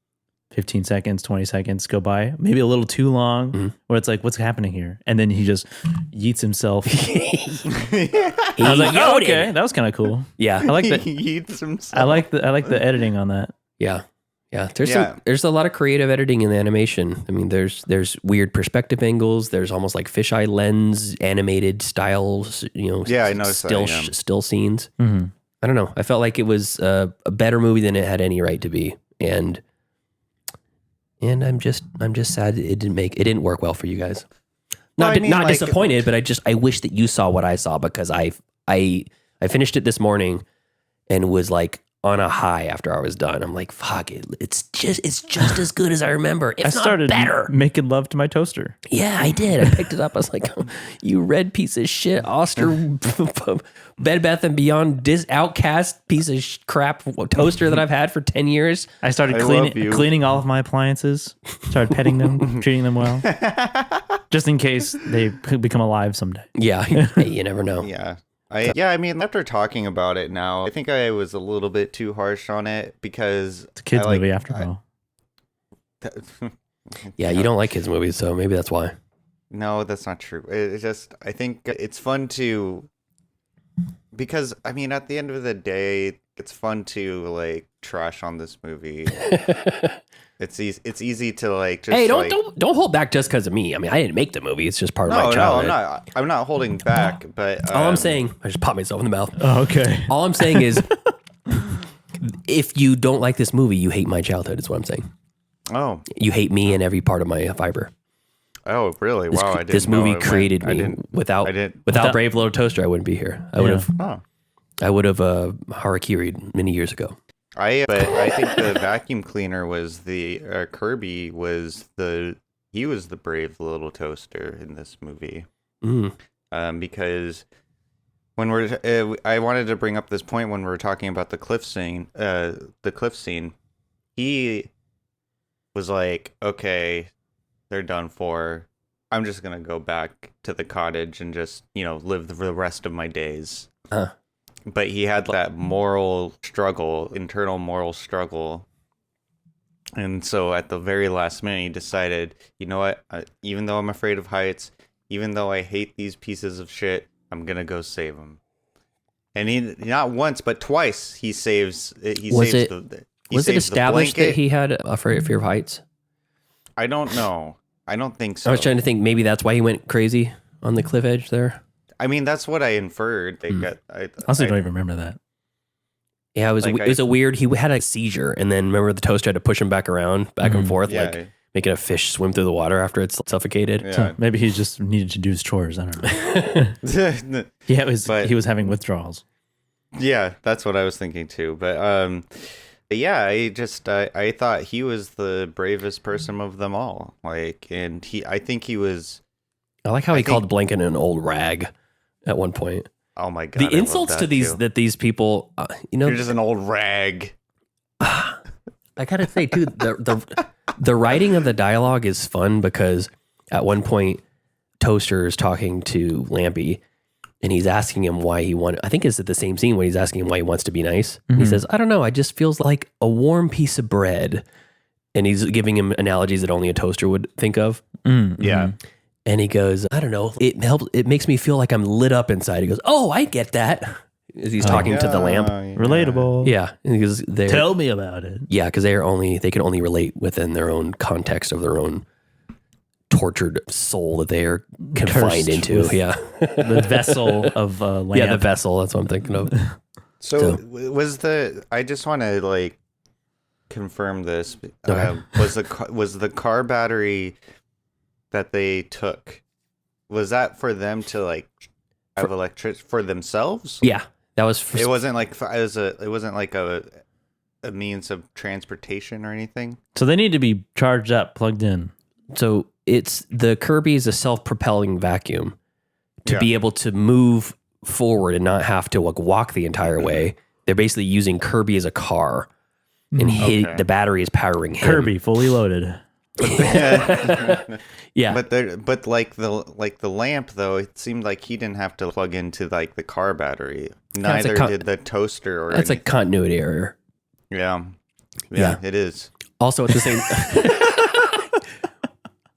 15 seconds, 20 seconds go by, maybe a little too long, where it's like, what's happening here? And then he just yeets himself. I was like, oh, okay, that was kind of cool. Yeah, I like that. he eats himself. I like the editing on that. yeah. Yeah. There's a lot of creative editing in the animation. I mean, there's weird perspective angles. There's almost like fisheye lens animated styles. Yeah, I noticed that, yeah. still scenes. I don't know. I felt like it was a better movie than it had any right to be, and I'm just sad it didn't work well for you guys. Well, Not disappointed, but I wish that you saw what I saw, because I finished it this morning and was like on a high after I was done. I'm like, fuck it. It's just as good as I remember. If I started not better. making love to my toaster. Yeah, I did. I picked it up. I was like, oh, you red piece of shit, Oster, Bed Bath & Beyond, outcast piece of crap toaster that I've had for 10 years. I started I love you. cleaning all of my appliances. Started petting them, treating them well, just in case they could become alive someday. Yeah, you never know. Yeah. I mean, after talking about it now, I think I was a little bit too harsh on it because It's a kids movie after all. Yeah, you don't like kids movies, so maybe that's why. No, that's not true. It's just, I think it's fun because, I mean, at the end of the day, it's fun to, like, trash on this movie. It's easy to, like, just, hey, don't hold back just because of me. I mean, I didn't make the movie. It's just part of my childhood. No, I'm not holding back, but... All I'm saying, I just popped myself in the mouth. Oh, okay. All I'm saying is, if you don't like this movie, you hate my childhood, is what I'm saying. Oh. You hate me and every part of my fiber. Oh, really? Wow, I didn't This know movie it created went- me. Without Brave Little Toaster, I wouldn't be here. I would have harakiri'd many years ago. But I think the vacuum cleaner was Kirby was he was the brave little toaster in this movie. Because when I wanted to bring up this point when we were talking about the cliff scene, he was like, okay, they're done for. I'm just gonna go back to the cottage and just, live the rest of my days. But he had that internal moral struggle. And so at the very last minute, he decided, you know what? Even though I'm afraid of heights, even though I hate these pieces of shit, I'm going to go save them. And he, not once, but twice, he saves. Was it established that he had a fear of heights? I don't know. I don't think so. I was trying to think maybe that's why he went crazy on the cliff edge there. I mean, that's what I inferred. I honestly don't even remember that. Yeah, it was a weird. He had a seizure, and then remember the toaster had to push him back around, back and forth, like making a fish swim through the water after it's suffocated. Yeah. So maybe he just needed to do his chores. I don't know. He was having withdrawals. Yeah, that's what I was thinking too. But yeah, I thought he was the bravest person of them all. I think he was. I like how he called Blanket an old rag at one point. Oh my god! The insults to these people, you're just an old rag. I gotta say too, the writing of the dialogue is fun because at one point Toaster is talking to Lampy and he's asking him why he I think it's at the same scene when he's asking him why he wants to be nice. He says, I don't know, it just feels like a warm piece of bread. And he's giving him analogies that only a toaster would think of. Yeah. And he goes, I don't know, it makes me feel like I'm lit up inside. He goes, oh, I get that. As he's talking to the lamp. Relatable. Yeah. And he goes, tell me about it. Yeah, because they can only relate within their own context of their own tortured soul that they are confined into. Yeah. The vessel of lamp. Yeah, the vessel. That's what I'm thinking of. So I just want to confirm this. Okay. Was the car battery that they took, was that for them to like have electric for themselves? Yeah, that was. It wasn't like it wasn't like a means of transportation or anything. So they need to be charged up, plugged in. So it's the Kirby is a self-propelling vacuum to be able to move forward and not have to like walk the entire way. They're basically using Kirby as a car, and the battery is powering him. Kirby, fully loaded. Yeah, but like the lamp though, it seemed like he didn't have to plug into like the car battery. Neither did the toaster or that's anything. a continuity error. Yeah, it is. Also, at the same.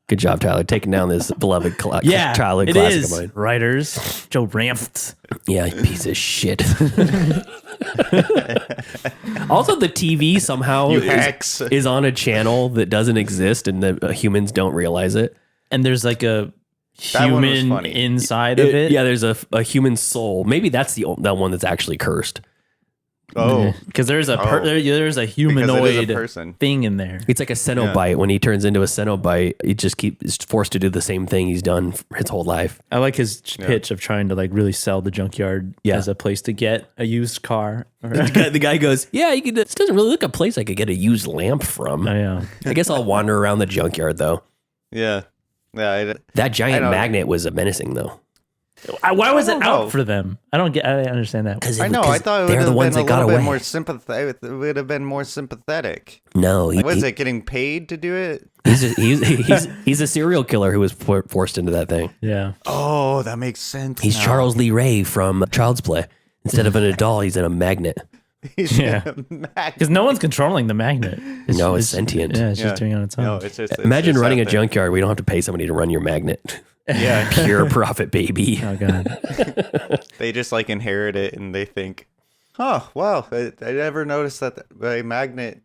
Good job, Tyler, taking down this beloved childhood it classic is. of mine. Writers, Joe Ramft. Yeah, you piece of shit. Also, the TV somehow is on a channel that doesn't exist, and the humans don't realize it. And there's like a human inside of it. Yeah, there's a human soul. Maybe that's that one that's actually cursed. Oh, because there's a there's a humanoid thing in there. It's like a Cenobite. Yeah. When he turns into a Cenobite, he just is forced to do the same thing he's done his whole life. I like his pitch of trying to like really sell the junkyard as a place to get a used car. The guy goes, "Yeah, this doesn't really look like a place I could get a used lamp from." Oh, yeah. I guess I'll wander around the junkyard though. Yeah. That giant magnet was menacing though. Why was it out for them? I understand that. I thought it would have been a little bit more sympathetic. It would have been more sympathetic. No, was it getting paid to do it? He's a serial killer who was forced into that thing. Yeah. Oh, that makes sense. He's now. Charles Lee Ray from Child's Play. Instead of in a doll, he's in a magnet. Because no one's controlling the magnet. It's sentient. Yeah, it's just doing it on its own. No, it's Imagine running a junkyard. We don't have to pay somebody to run your magnet. Yeah, pure profit, baby. Oh god. They just like inherit it, and they think, "Oh, wow! I never noticed that my magnet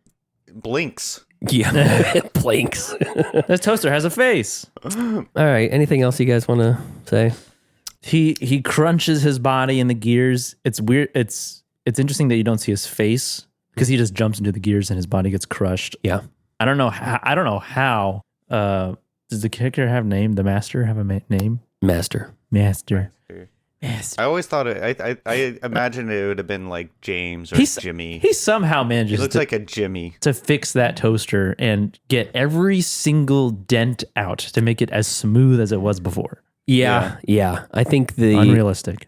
blinks." Yeah, blinks. This toaster has a face. All right. Anything else you guys want to say? He crunches his body in the gears. It's weird. It's interesting that you don't see his face because he just jumps into the gears and his body gets crushed. Yeah. I don't know how. Does the character have a name? The master have a name? Master. I always thought I imagined it would have been like James or Jimmy. He somehow manages. He looks like a Jimmy to fix that toaster and get every single dent out to make it as smooth as it was before. Yeah. I think unrealistic.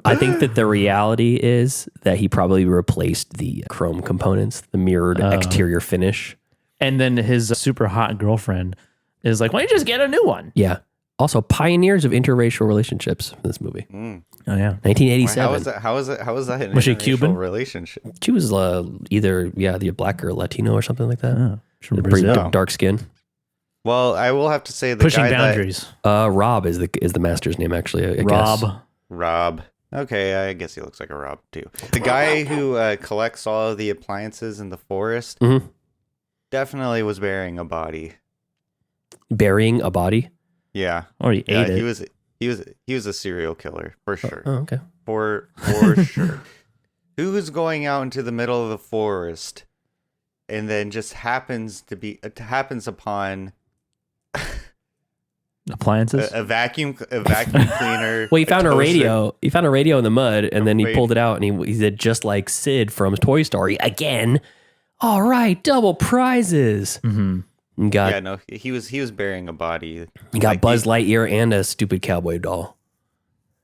I think that the reality is that he probably replaced the chrome components, the mirrored exterior finish. And then his super hot girlfriend is like, why don't you just get a new one? Yeah. Also, pioneers of interracial relationships in this movie. Oh, yeah. 1987. How was that? Was she Cuban? Relationship? She was either, the black or Latino or something like that. Oh, from pretty Brazil. dark skin. Well, I will have to say the pushing guy boundaries. Rob is the master's name, actually. I Rob. guess. Rob. Okay, I guess he looks like a Rob, too. The guy who collects all of the appliances in the forest definitely was burying a body. Burying a body? Yeah. Or he ate it. He was a serial killer, for sure. Oh, okay. For sure. Who's going out into the middle of the forest and then just happens upon appliances? A vacuum cleaner. Well, he found a radio. He found a radio in the mud, and then he pulled it out, and he said, just like Sid from Toy Story, again, all right, double prizes. Mm-hmm. He was burying a body. He got Buzz Lightyear and a stupid cowboy doll.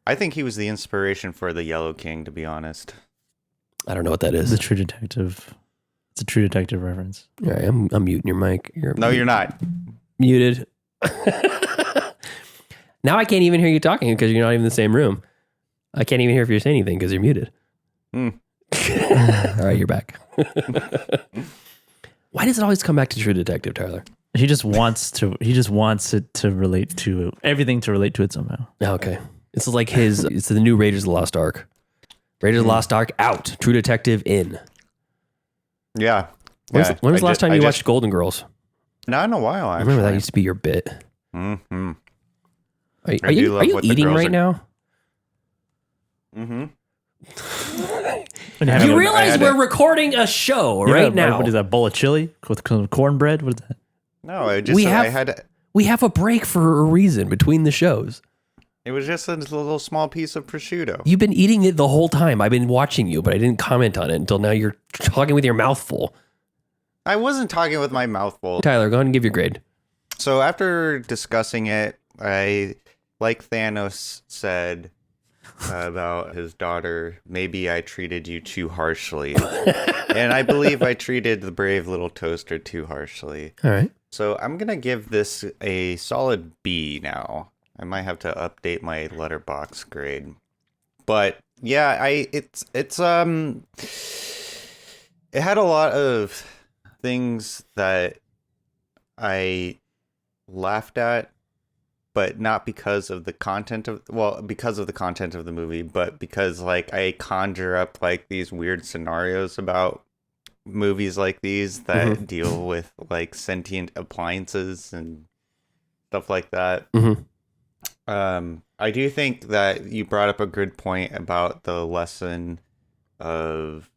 I think he was the inspiration for the Yellow King, to be honest. I don't know what that is. It's a True Detective reference. All right, I'm muting your mic. You're not. Muted. Now I can't even hear you talking because you're not even in the same room. I can't even hear if you're saying anything because you're muted. All right, you're back. Why does it always come back to True Detective, Tyler? He just wants it to relate to everything to relate to it somehow. Okay. It's like it's the new Raiders of the Lost Ark. Raiders of the Lost Ark out. True Detective in. Yeah. When was the last time you watched Golden Girls? Not in a while, actually. I remember that used to be your bit. Mm-hmm. Are you eating right now? Mm-hmm. You realize we're recording a show right now. What is that? Bowl of chili with cornbread? What is that? No, I had. We have a break for a reason between the shows. It was just a little small piece of prosciutto. You've been eating it the whole time. I've been watching you, but I didn't comment on it until now. You're talking with your mouth full. I wasn't talking with my mouth full. Tyler, go ahead and give your grade. So after discussing it, I, like Thanos said about his daughter, maybe I treated you too harshly. And I believe I treated the brave little toaster too harshly. All right. So I'm going to give this a solid B now. I might have to update my letterbox grade. But yeah, it had a lot of things that I laughed at, but not because of the content of the movie, but because like I conjure up like these weird scenarios about movies like these that deal with like sentient appliances and stuff like that. I do think that you brought up a good point about the lesson of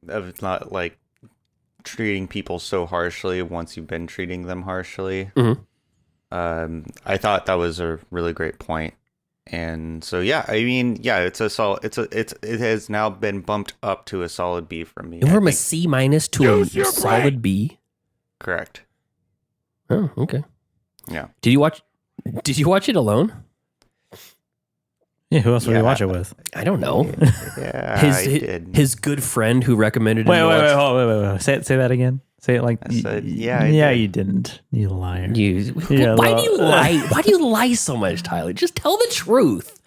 not like treating people so harshly once you've been treating them harshly. I thought that was a really great point. And so yeah, I mean, yeah, it has now been bumped up to a solid B from me. From a C- to a solid B. Correct. Oh, okay. Yeah. Did you watch it alone? Yeah, who else would we watch it with? I don't know. Yeah, I did. His good friend who recommended. Wait. Say that again. Say it like. I said, you didn't. You liar. Why do you lie? Why do you lie so much, Tyler? Just tell the truth.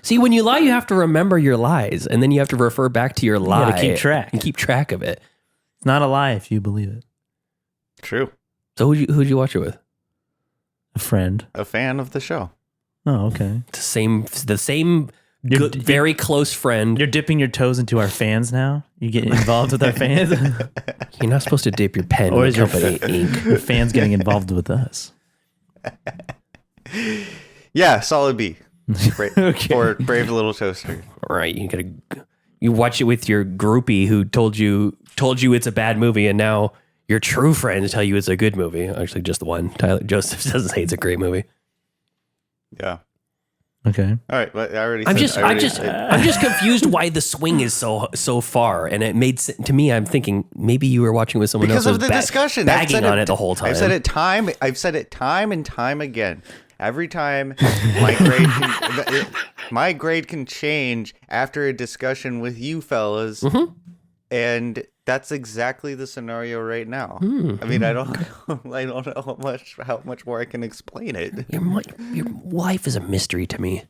See, when you lie, you have to remember your lies, and then you have to refer back to your lie. To keep track. And keep track of it. It's not a lie if you believe it. True. So who'd you watch it with? A friend. A fan of the show. Oh, okay. The same good, very close friend. You're dipping your toes into our fans now? You get involved with our fans? You're not supposed to dip your pen or in is your company ink. Your fans getting involved with us? Yeah, solid B. Okay. For Brave Little Toaster. All right, you watch it with your groupie who told you it's a bad movie, and now your true friends tell you it's a good movie. Actually, just the one. Joseph doesn't say it's a great movie. Yeah. Okay. All right. But I'm just confused why the swing is so far, and it made to me. I'm thinking maybe you were watching with someone because else of the discussion, bagging on it the whole time. I've said it time and time again. Every time my grade can change after a discussion with you fellas, and that's exactly the scenario right now. I mean, I don't know how much more I can explain it. Your life is a mystery to me.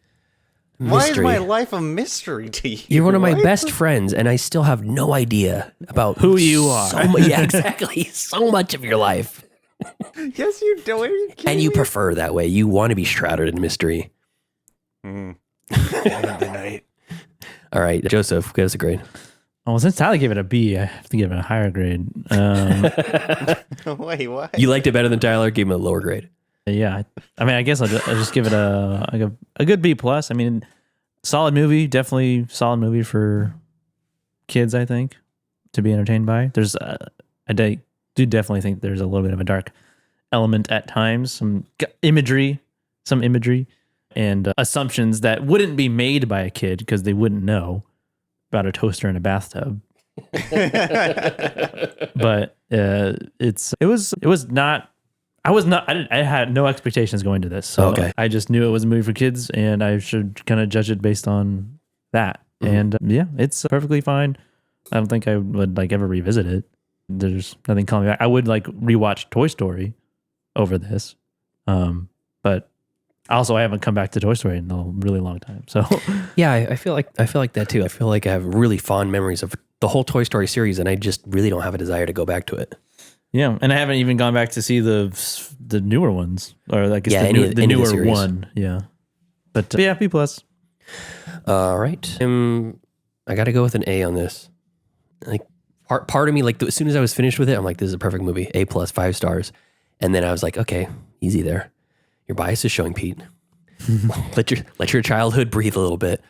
Why is my life a mystery to you? You're one of my best friends, and I still have no idea about who you are. Yeah, exactly. So much of your life. Yes, you do. Are you kidding and you me? prefer that way. You want to be shrouded in mystery. All right, Joseph, give us a grade. Well, since Tyler gave it a B, I have to give it a higher grade. Wait, what? You liked it better than Tyler? Give him a lower grade. Yeah, I mean, I guess I'll just give it a good B plus. I mean, solid movie, definitely solid movie for kids. I think to be entertained by. There's I do definitely think there's a little bit of a dark element at times, some imagery, and assumptions that wouldn't be made by a kid because they wouldn't know about a toaster in a bathtub. But it was not. I had no expectations going to this. So okay. I just knew it was a movie for kids, and I should kind of judge it based on that. And yeah, it's perfectly fine. I don't think I would like ever revisit it. There's nothing calling me back. I would like rewatch Toy Story over this. But also I haven't come back to Toy Story in a really long time. So yeah, I feel like that too. I feel like I have really fond memories of the whole Toy Story series, and I just really don't have a desire to go back to it. Yeah, and I haven't even gone back to see the newer ones, or like the newer one. Yeah, but yeah, B plus. All right, I got to go with an A on this. Like part of me, like as soon as I was finished with it, I'm like, this is a perfect movie. A plus, 5 stars. And then I was like, okay, easy there. Your bias is showing, Pete. let your childhood breathe a little bit.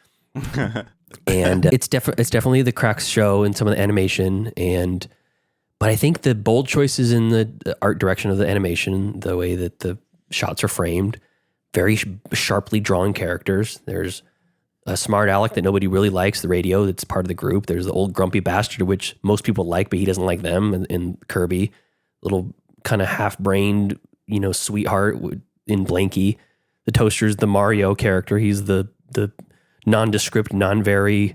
And it's definitely the cracks show in some of the animation, but I think the bold choices in the art direction of the animation, the way that the shots are framed, very sharply drawn characters. There's a smart aleck that nobody really likes, the radio that's part of the group. There's the old grumpy bastard, which most people like, but he doesn't like them. And Kirby, little kind of half-brained, sweetheart in Blanky. The Toaster's the Mario character. He's the nondescript, non-very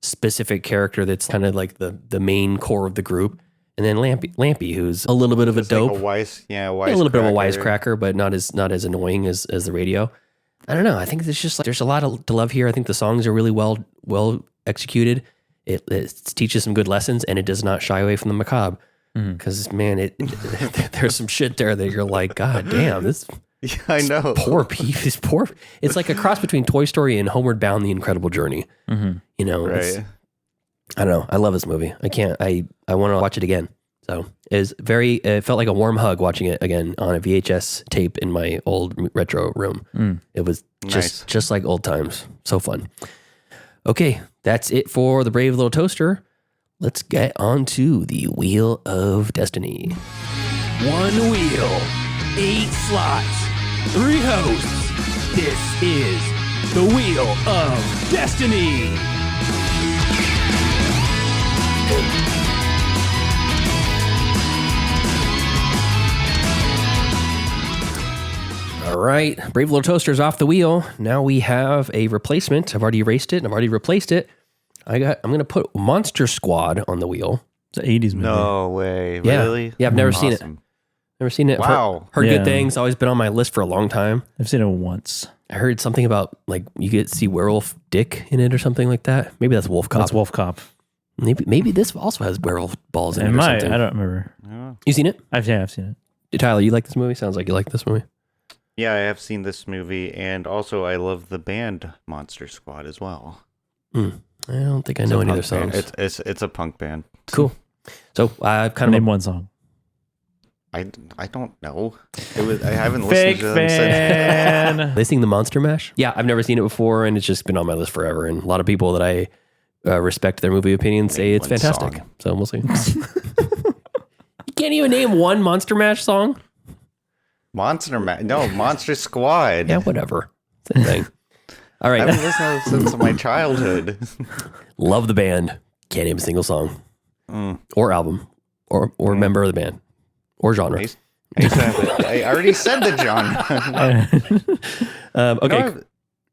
specific character that's kind of like the main core of the group. And then Lampy, who's a little bit of a dope. Like a little bit of a wisecracker, but not as annoying as the radio. I don't know. I think there's a lot to love here. I think the songs are really well executed. It teaches some good lessons, and it does not shy away from the macabre. Because man, there's some shit there that you're like, God damn, this. Yeah, I know. Poor Pete. Poor. It's like a cross between Toy Story and Homeward Bound: The Incredible Journey. Right. I don't know. I love this movie. I can't. I want to watch it again. So it felt like a warm hug watching it again on a VHS tape in my old retro room. It was just like old times. So fun. Okay, that's it for the Brave Little Toaster. Let's get on to the Wheel of Destiny. 1 wheel, 8 slots, 3 hosts. This is the Wheel of Destiny. All right, Brave Little Toaster's off the wheel. Now we have a replacement. I've already erased it and I've already replaced it. I'm going to put Monster Squad on the wheel. It's an 80s movie. No way. Yeah. Really? Yeah, I've never seen it. Never seen it. Wow. Heard Yeah. good things. Always been on my list for a long time. I've seen it once. I heard something about like you get to see werewolf dick in it or something like that. Maybe that's Wolf Cop. That's Wolf Cop. Maybe this also has werewolf balls in it, It or might. something. I don't remember. You seen it? I've seen it. Tyler, you like this movie? Sounds like you like this movie. Yeah, I have seen this movie, and also I love the band Monster Squad as well. I don't think I know any of their songs. It's a punk band. Cool. So I've kind Name of one song. I don't know. I haven't Fake listened to them since. fan. They sing the Monster Mash. Yeah, I've never seen it before, and it's just been on my list forever. And a lot of people that I respect their movie opinions say it's one fantastic. song. So we'll see. You can't even name one Monster Mash song? Monster Squad. Yeah, whatever. Same thing. All right. I've been listening to them since my childhood. Love the band. Can't name a single song or album or member of the band or genre. I already said the genre. Okay.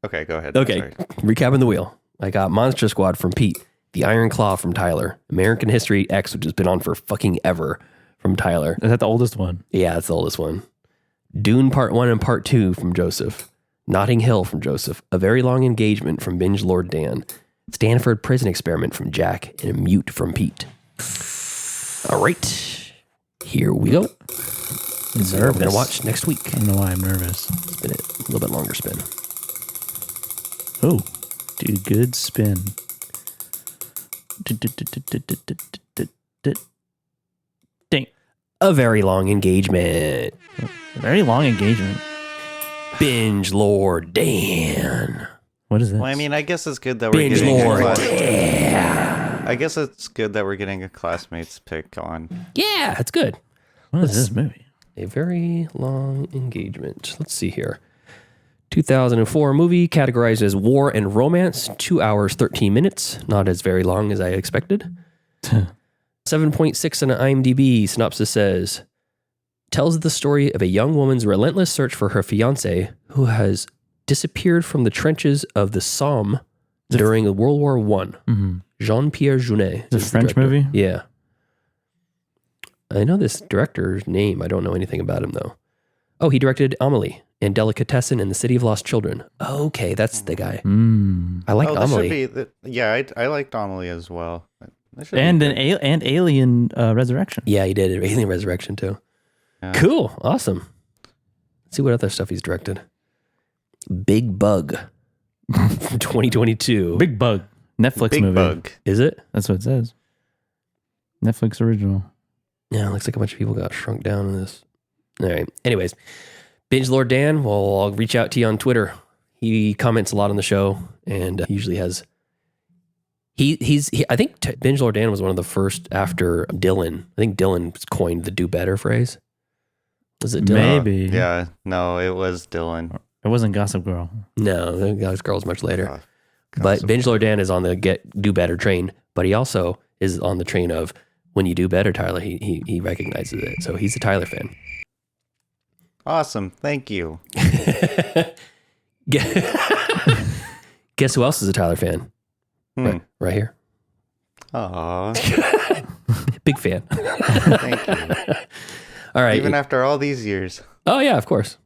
Okay, go ahead. Okay. Sorry. Recapping the wheel. I got Monster Squad from Pete, The Iron Claw from Tyler, American History X, which has been on for fucking ever from Tyler. Is that the oldest one? Yeah, that's the oldest one. Dune Part 1 and Part 2 from Joseph. Notting Hill from Joseph. A Very Long Engagement from Binge Lord Dan. Stanford Prison Experiment from Jack. And a Mute from Pete. All right. Here we go. This is what we're going to watch next week. I don't know why I'm nervous. Spin it. A little bit longer spin. Oh, do good spin. Ding. A Very Long Engagement. Very long engagement. Binge Lord Dan. What is this? Well, I mean, I guess it's good that we're Binge getting Lord. I guess it's good that we're getting a classmates pick on. Yeah, that's good. What is this movie? A Very Long Engagement. Let's see here. 2004 movie categorized as war and romance. 2 hours, 13 minutes. Not as very long as I expected. 7.6 on IMDb. Synopsis says, tells the story of a young woman's relentless search for her fiancé who has disappeared from the trenches of the Somme during World War I. Jean-Pierre Jeunet. It's a is the French director. movie? Yeah. I know this director's name. I don't know anything about him, though. Oh, he directed Amelie and Delicatessen and The City of Lost Children. Okay, that's the guy. I liked Amelie. I liked Amelie as well. And Alien Resurrection. Yeah, he did Alien Resurrection, too. Yeah. Cool. Awesome. Let's see what other stuff he's directed. Big Bug from 2022. Big Bug. Netflix Big movie. Bug. Is it? That's what it says. Netflix original. Yeah, it looks like a bunch of people got shrunk down in this. All right. Anyways, Binge Lord Dan, well, I'll reach out to you on Twitter. He comments a lot on the show, and usually has. I think Binge Lord Dan was one of the first after Dylan. I think Dylan coined the "do better" phrase. Was it Dylan? Maybe. Yeah. No, it was Dylan. It wasn't Gossip Girl. No, the Gossip Girl's much later. But Gossip Binge Lord Dan is on the do better train, but he also is on the train of when you do better, Tyler. He recognizes it, so he's a Tyler fan. Awesome. Thank you. Guess who else is a Tyler fan? Right here. Aw. Big fan. Thank you. All right. Even after all these years. Oh, yeah, of course.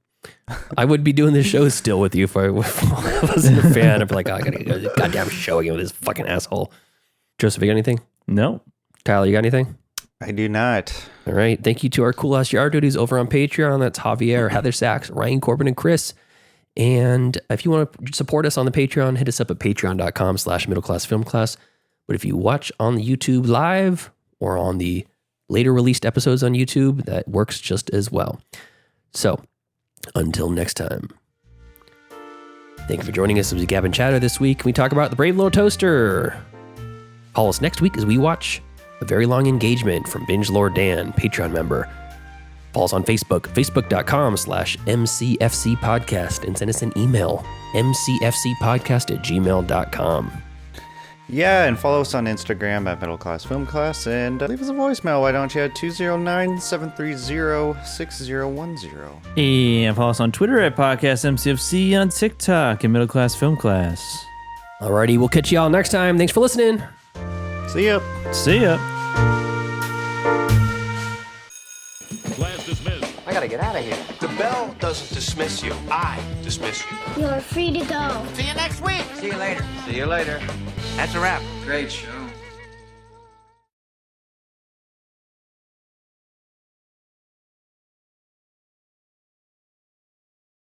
I would be doing this show still with you if I wasn't a fan. I'd be like, oh, I gotta go to the goddamn show again with this fucking asshole. Joseph, you got anything? No. Tyler, you got anything? I do not. All right. Thank you to our cool ass yard duties over on Patreon. That's Javier, Heather Sachs, Ryan, Corbin, and Chris. And if you want to support us on the Patreon, hit us up at patreon.com/middleclassfilmclass. But if you watch on the YouTube live or on the later released episodes on YouTube, that works just as well. So until next time, thank you for joining us as we gab and chatter this week. We talk about The Brave Little Toaster. Call us next week as we watch A Very Long Engagement from Binge Lord Dan, Patreon member. Follow us on Facebook, facebook.com/MCFC podcast, and send us an email, mcfcpodcast@gmail.com. Yeah, and follow us on Instagram at Middle Class Film Class, and leave us a voicemail, why don't you, at 209-730-6010. And follow us on Twitter at Podcast MCFC, on TikTok at Middle Class Film Class. Alrighty, we'll catch y'all next time. Thanks for listening. See ya. See ya. Class dismissed. I gotta get out of here. The bell doesn't dismiss you. I dismiss you. You're free to go. See you next week. See you later. See you later. That's a wrap. Great show.